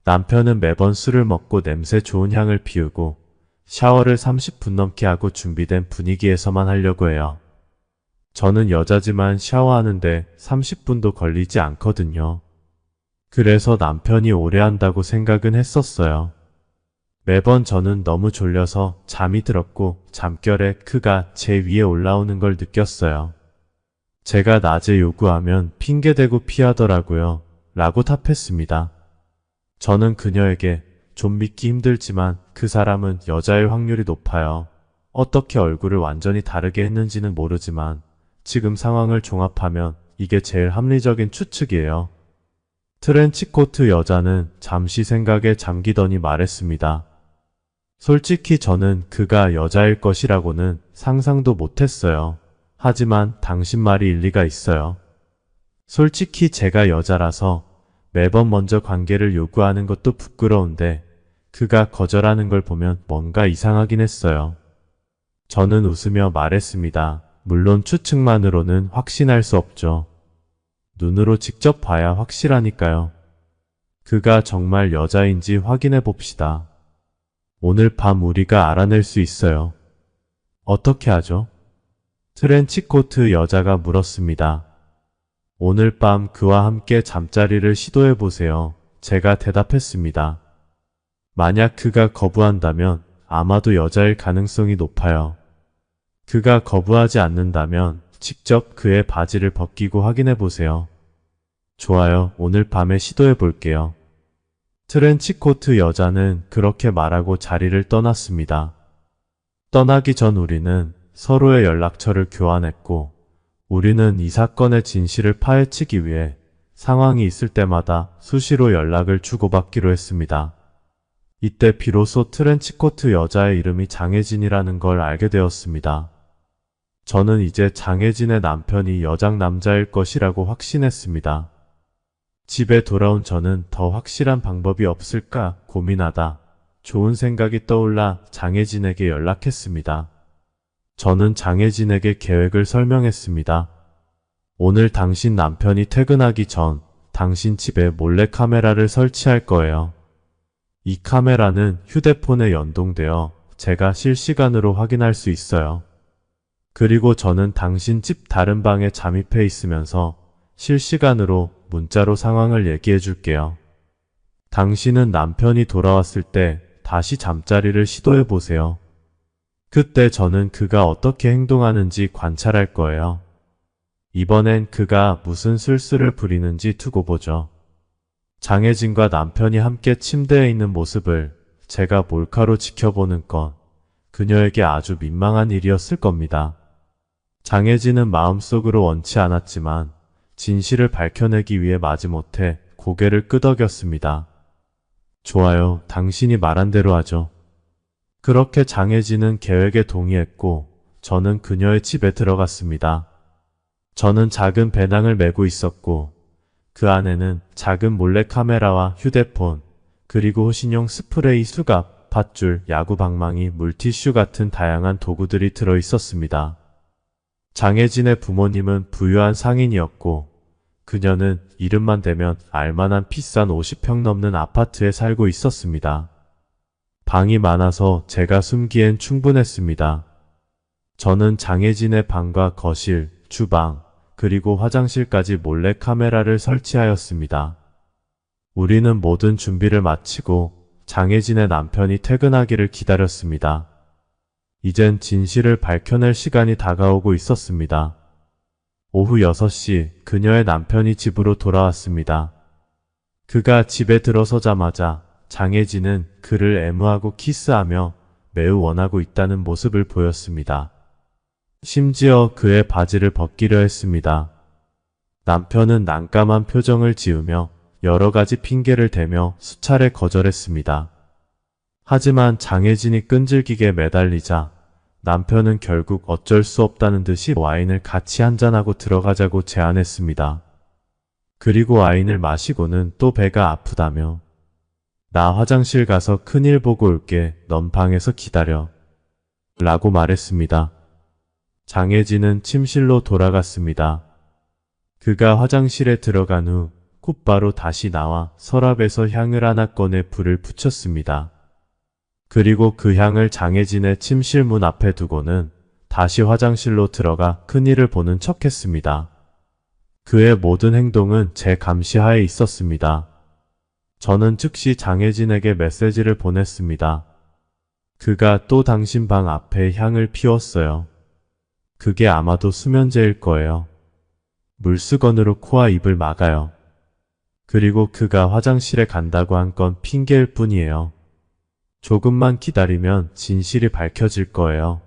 Speaker 1: 남편은 매번 술을 먹고 냄새 좋은 향을 피우고 샤워를 30분 넘게 하고 준비된 분위기에서만 하려고 해요. 저는 여자지만 샤워하는데 30분도 걸리지 않거든요. 그래서 남편이 오래 한다고 생각은 했었어요. 매번 저는 너무 졸려서 잠이 들었고 잠결에 그가 제 위에 올라오는 걸 느꼈어요. 제가 낮에 요구하면 핑계대고 피하더라고요. 라고 답했습니다. 저는 그녀에게 좀 믿기 힘들지만 그 사람은 여자일 확률이 높아요. 어떻게 얼굴을 완전히 다르게 했는지는 모르지만 지금 상황을 종합하면 이게 제일 합리적인 추측이에요. 트렌치코트 여자는 잠시 생각에 잠기더니 말했습니다. 솔직히 저는 그가 여자일 것이라고는 상상도 못했어요. 하지만 당신 말이 일리가 있어요. 솔직히 제가 여자라서 매번 먼저 관계를 요구하는 것도 부끄러운데 그가 거절하는 걸 보면 뭔가 이상하긴 했어요. 저는 웃으며 말했습니다. 물론 추측만으로는 확신할 수 없죠. 눈으로 직접 봐야 확실하니까요. 그가 정말 여자인지 확인해 봅시다. 오늘 밤 우리가 알아낼 수 있어요. 어떻게 하죠? 트렌치코트 여자가 물었습니다. 오늘 밤 그와 함께 잠자리를 시도해 보세요. 제가 대답했습니다. 만약 그가 거부한다면 아마도 여자일 가능성이 높아요. 그가 거부하지 않는다면 직접 그의 바지를 벗기고 확인해 보세요. 좋아요. 오늘 밤에 시도해 볼게요. 트렌치코트 여자는 그렇게 말하고 자리를 떠났습니다. 떠나기 전 우리는 서로의 연락처를 교환했고 우리는 이 사건의 진실을 파헤치기 위해 상황이 있을 때마다 수시로 연락을 주고받기로 했습니다. 이때 비로소 트렌치코트 여자의 이름이 장혜진이라는 걸 알게 되었습니다. 저는 이제 장혜진의 남편이 여장 남자일 것이라고 확신했습니다. 집에 돌아온 저는 더 확실한 방법이 없을까 고민하다 좋은 생각이 떠올라 장혜진에게 연락했습니다. 저는 장혜진에게 계획을 설명했습니다. 오늘 당신 남편이 퇴근하기 전 당신 집에 몰래카메라를 설치할 거예요. 이 카메라는 휴대폰에 연동되어 제가 실시간으로 확인할 수 있어요. 그리고 저는 당신 집 다른 방에 잠입해 있으면서 실시간으로 문자로 상황을 얘기해 줄게요. 당신은 남편이 돌아왔을 때 다시 잠자리를 시도해 보세요. 그때 저는 그가 어떻게 행동하는지 관찰할 거예요. 이번엔 그가 무슨 술수를 부리는지 두고 보죠. 장혜진과 남편이 함께 침대에 있는 모습을 제가 몰카로 지켜보는 건 그녀에게 아주 민망한 일이었을 겁니다. 장혜진은 마음속으로 원치 않았지만 진실을 밝혀내기 위해 마지못해 고개를 끄덕였습니다. 좋아요. 당신이 말한 대로 하죠. 그렇게 장혜진은 계획에 동의했고 저는 그녀의 집에 들어갔습니다. 저는 작은 배낭을 메고 있었고 그 안에는 작은 몰래카메라와 휴대폰, 그리고 호신용 스프레이, 수갑, 밧줄, 야구 방망이, 물티슈 같은 다양한 도구들이 들어 있었습니다. 장혜진의 부모님은 부유한 상인이었고 그녀는 이름만 대면 알만한 비싼 50평 넘는 아파트에 살고 있었습니다. 방이 많아서 제가 숨기엔 충분했습니다. 저는 장혜진의 방과 거실, 주방, 그리고 화장실까지 몰래 카메라를 설치하였습니다. 우리는 모든 준비를 마치고 장혜진의 남편이 퇴근하기를 기다렸습니다. 이젠 진실을 밝혀낼 시간이 다가오고 있었습니다. 오후 6시 그녀의 남편이 집으로 돌아왔습니다. 그가 집에 들어서자마자 장혜진은 그를 애무하고 키스하며 매우 원하고 있다는 모습을 보였습니다. 심지어 그의 바지를 벗기려 했습니다. 남편은 난감한 표정을 지으며 여러 가지 핑계를 대며 수차례 거절했습니다. 하지만 장혜진이 끈질기게 매달리자 남편은 결국 어쩔 수 없다는 듯이 와인을 같이 한잔하고 들어가자고 제안했습니다. 그리고 와인을 마시고는 또 배가 아프다며 나 화장실 가서 큰일 보고 올게. 넌 방에서 기다려. 라고 말했습니다. 장혜진은 침실로 돌아갔습니다. 그가 화장실에 들어간 후 곧바로 다시 나와 서랍에서 향을 하나 꺼내 불을 붙였습니다. 그리고 그 향을 장혜진의 침실 문 앞에 두고는 다시 화장실로 들어가 큰일을 보는 척했습니다. 그의 모든 행동은 제 감시하에 있었습니다. 저는 즉시 장혜진에게 메시지를 보냈습니다. 그가 또 당신 방 앞에 향을 피웠어요. 그게 아마도 수면제일 거예요. 물수건으로 코와 입을 막아요. 그리고 그가 화장실에 간다고 한 건 핑계일 뿐이에요. 조금만 기다리면 진실이 밝혀질 거예요.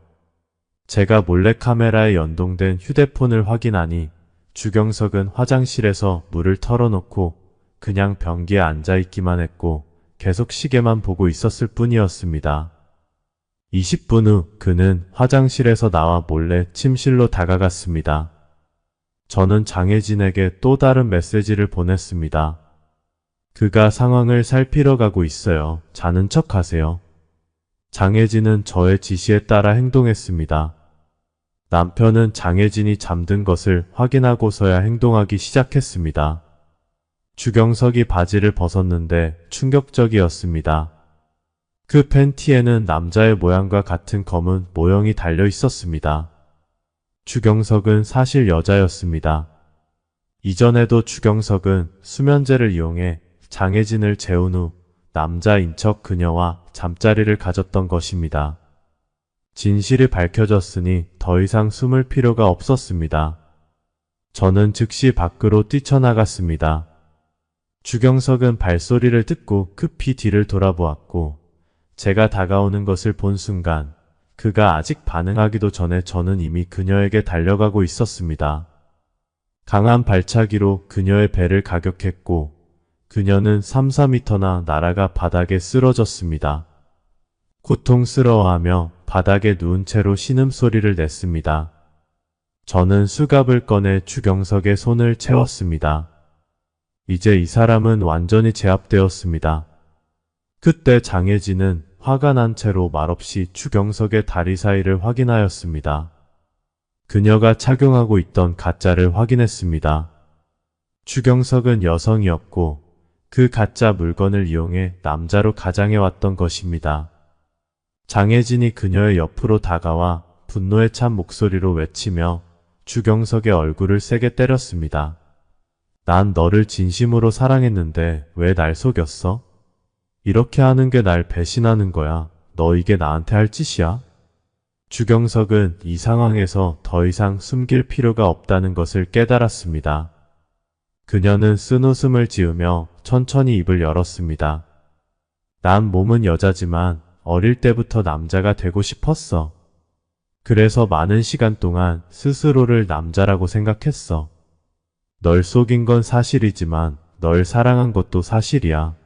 Speaker 1: 제가 몰래카메라에 연동된 휴대폰을 확인하니 주경석은 화장실에서 물을 털어놓고 그냥 변기에 앉아있기만 했고 계속 시계만 보고 있었을 뿐이었습니다. 20분 후 그는 화장실에서 나와 몰래 침실로 다가갔습니다. 저는 장혜진에게 또 다른 메시지를 보냈습니다. 그가 상황을 살피러 가고 있어요. 자는 척 하세요. 장혜진은 저의 지시에 따라 행동했습니다. 남편은 장혜진이 잠든 것을 확인하고서야 행동하기 시작했습니다. 주경석이 바지를 벗었는데 충격적이었습니다. 그 팬티에는 남자의 모양과 같은 검은 모형이 달려 있었습니다. 주경석은 사실 여자였습니다. 이전에도 주경석은 수면제를 이용해 장혜진을 재운 후 남자인 척 그녀와 잠자리를 가졌던 것입니다. 진실이 밝혀졌으니 더 이상 숨을 필요가 없었습니다. 저는 즉시 밖으로 뛰쳐나갔습니다. 주경석은 발소리를 듣고 급히 뒤를 돌아보았고 제가 다가오는 것을 본 순간 그가 아직 반응하기도 전에 저는 이미 그녀에게 달려가고 있었습니다. 강한 발차기로 그녀의 배를 가격했고 그녀는 3-4m나 날아가 바닥에 쓰러졌습니다. 고통스러워하며 바닥에 누운 채로 신음소리를 냈습니다. 저는 수갑을 꺼내 주경석의 손을 채웠습니다. 이제 이 사람은 완전히 제압되었습니다. 그때 장혜진은 화가 난 채로 말없이 주경석의 다리 사이를 확인하였습니다. 그녀가 착용하고 있던 가짜를 확인했습니다. 주경석은 여성이었고 그 가짜 물건을 이용해 남자로 가장해 왔던 것입니다. 장혜진이 그녀의 옆으로 다가와 분노에 찬 목소리로 외치며 주경석의 얼굴을 세게 때렸습니다. 난 너를 진심으로 사랑했는데 왜 날 속였어? 이렇게 하는 게 날 배신하는 거야. 너 이게 나한테 할 짓이야? 주경석은 이 상황에서 더 이상 숨길 필요가 없다는 것을 깨달았습니다. 그녀는 쓴웃음을 지으며 천천히 입을 열었습니다. 난 몸은 여자지만 어릴 때부터 남자가 되고 싶었어. 그래서 많은 시간 동안 스스로를 남자라고 생각했어. 널 속인 건 사실이지만 널 사랑한 것도 사실이야.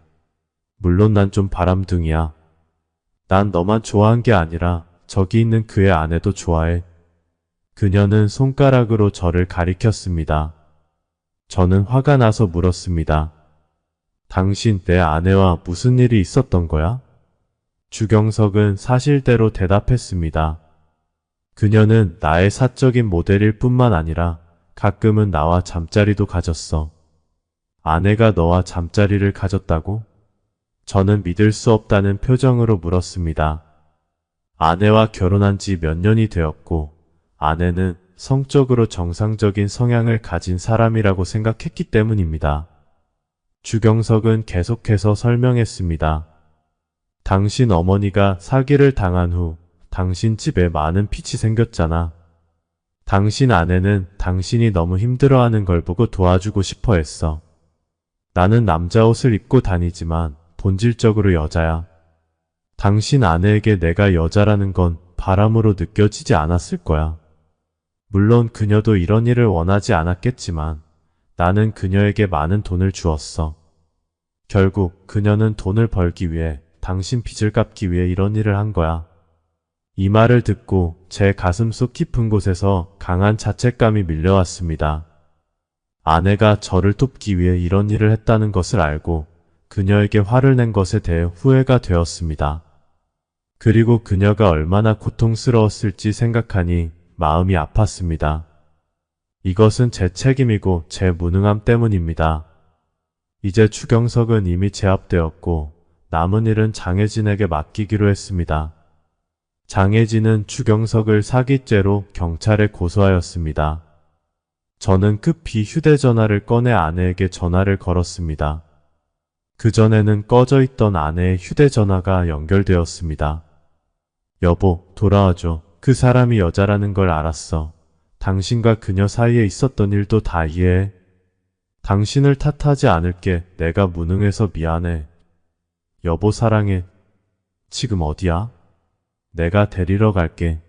Speaker 1: 물론 난 좀 바람둥이야. 난 너만 좋아한 게 아니라 저기 있는 그의 아내도 좋아해. 그녀는 손가락으로 저를 가리켰습니다. 저는 화가 나서 물었습니다. 당신 내 아내와 무슨 일이 있었던 거야? 주경석은 사실대로 대답했습니다. 그녀는 나의 사적인 모델일 뿐만 아니라 가끔은 나와 잠자리도 가졌어. 아내가 너와 잠자리를 가졌다고? 저는 믿을 수 없다는 표정으로 물었습니다. 아내와 결혼한 지 몇 년이 되었고 아내는 성적으로 정상적인 성향을 가진 사람이라고 생각했기 때문입니다. 주경석은 계속해서 설명했습니다. 당신 어머니가 사기를 당한 후 당신 집에 많은 빚이 생겼잖아. 당신 아내는 당신이 너무 힘들어하는 걸 보고 도와주고 싶어 했어. 나는 남자 옷을 입고 다니지만 본질적으로 여자야. 당신 아내에게 내가 여자라는 건 바람으로 느껴지지 않았을 거야. 물론 그녀도 이런 일을 원하지 않았겠지만 나는 그녀에게 많은 돈을 주었어. 결국 그녀는 돈을 벌기 위해 당신 빚을 갚기 위해 이런 일을 한 거야. 이 말을 듣고 제 가슴속 깊은 곳에서 강한 자책감이 밀려왔습니다. 아내가 저를 돕기 위해 이런 일을 했다는 것을 알고 그녀에게 화를 낸 것에 대해 후회가 되었습니다. 그리고 그녀가 얼마나 고통스러웠을지 생각하니 마음이 아팠습니다. 이것은 제 책임이고 제 무능함 때문입니다. 이제 추경석은 이미 제압되었고 남은 일은 장혜진에게 맡기기로 했습니다. 장혜진은 추경석을 사기죄로 경찰에 고소하였습니다. 저는 급히 휴대전화를 꺼내 아내에게 전화를 걸었습니다. 그전에는 꺼져 있던 아내의 휴대전화가 연결되었습니다. 여보, 돌아와줘. 그 사람이 여자라는 걸 알았어. 당신과 그녀 사이에 있었던 일도 다 이해해. 당신을 탓하지 않을게. 내가 무능해서 미안해. 여보 사랑해. 지금 어디야? 내가 데리러 갈게.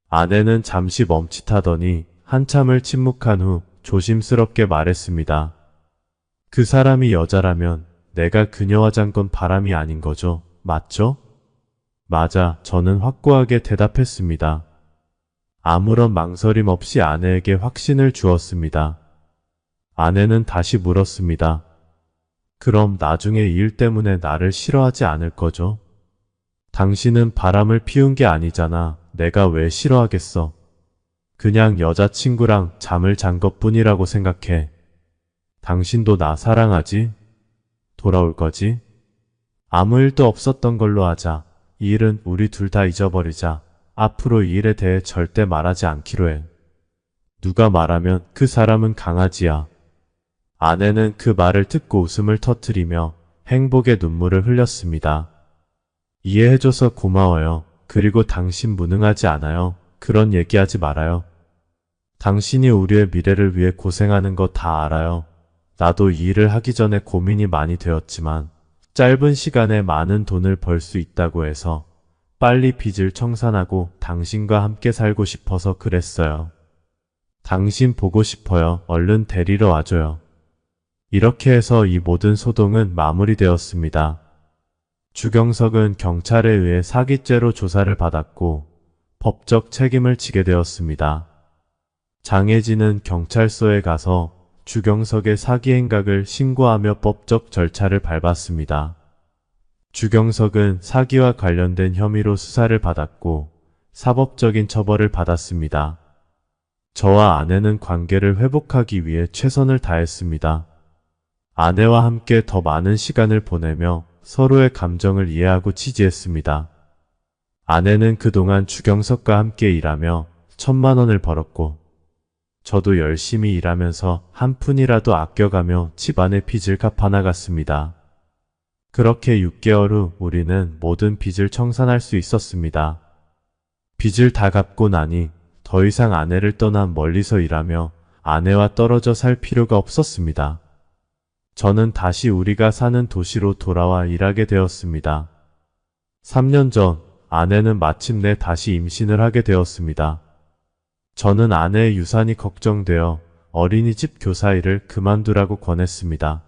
Speaker 1: 아내는 잠시 멈칫하더니 한참을 침묵한 후 조심스럽게 말했습니다. 그 사람이 여자라면 내가 그녀와 잔 건 바람이 아닌 거죠. 맞죠? 맞아. 저는 확고하게 대답했습니다. 아무런 망설임 없이 아내에게 확신을 주었습니다. 아내는 다시 물었습니다. 그럼 나중에 이 일 때문에 나를 싫어하지 않을 거죠? 당신은 바람을 피운 게 아니잖아. 내가 왜 싫어하겠어? 그냥 여자친구랑 잠을 잔 것뿐이라고 생각해. 당신도 나 사랑하지? 돌아올 거지? 아무 일도 없었던 걸로 하자. 이 일은 우리 둘 다 잊어버리자. 앞으로 이 일에 대해 절대 말하지 않기로 해. 누가 말하면 그 사람은 강아지야. 아내는 그 말을 듣고 웃음을 터뜨리며 행복의 눈물을 흘렸습니다. 이해해줘서 고마워요. 그리고 당신 무능하지 않아요. 그런 얘기하지 말아요. 당신이 우리의 미래를 위해 고생하는 거 다 알아요. 나도 이 일을 하기 전에 고민이 많이 되었지만 짧은 시간에 많은 돈을 벌 수 있다고 해서 빨리 빚을 청산하고 당신과 함께 살고 싶어서 그랬어요. 당신 보고 싶어요. 얼른 데리러 와줘요. 이렇게 해서 이 모든 소동은 마무리되었습니다. 주경석은 경찰에 의해 사기죄로 조사를 받았고 법적 책임을 지게 되었습니다. 장혜진은 경찰서에 가서 주경석의 사기 행각을 신고하며 법적 절차를 밟았습니다. 주경석은 사기와 관련된 혐의로 수사를 받았고 사법적인 처벌을 받았습니다. 저와 아내는 관계를 회복하기 위해 최선을 다했습니다. 아내와 함께 더 많은 시간을 보내며 서로의 감정을 이해하고 지지했습니다. 아내는 그동안 주경석과 함께 일하며 1,000만 원을 벌었고 저도 열심히 일하면서 한 푼이라도 아껴가며 집안의 빚을 갚아나갔습니다. 그렇게 6개월 후 우리는 모든 빚을 청산할 수 있었습니다. 빚을 다 갚고 나니 더 이상 아내를 떠나 멀리서 일하며 아내와 떨어져 살 필요가 없었습니다. 저는 다시 우리가 사는 도시로 돌아와 일하게 되었습니다. 3년 전 아내는 마침내 다시 임신을 하게 되었습니다. 저는 아내의 유산이 걱정되어 어린이집 교사 일을 그만두라고 권했습니다.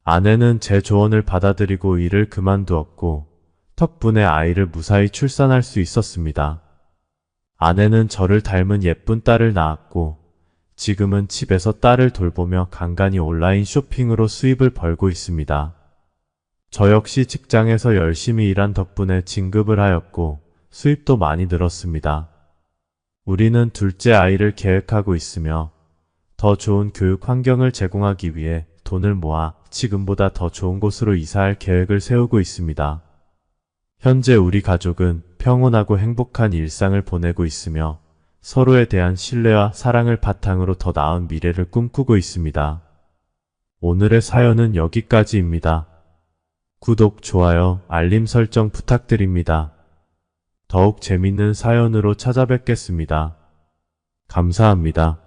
Speaker 1: 아내는 제 조언을 받아들이고 일을 그만두었고 덕분에 아이를 무사히 출산할 수 있었습니다. 아내는 저를 닮은 예쁜 딸을 낳았고 지금은 집에서 딸을 돌보며 간간히 온라인 쇼핑으로 수입을 벌고 있습니다. 저 역시 직장에서 열심히 일한 덕분에 진급을 하였고 수입도 많이 늘었습니다. 우리는 둘째 아이를 계획하고 있으며 더 좋은 교육 환경을 제공하기 위해 돈을 모아 지금보다 더 좋은 곳으로 이사할 계획을 세우고 있습니다. 현재 우리 가족은 평온하고 행복한 일상을 보내고 있으며 서로에 대한 신뢰와 사랑을 바탕으로 더 나은 미래를 꿈꾸고 있습니다. 오늘의 사연은 여기까지입니다. 구독, 좋아요, 알림 설정 부탁드립니다. 더욱 재밌는 사연으로 찾아뵙겠습니다. 감사합니다.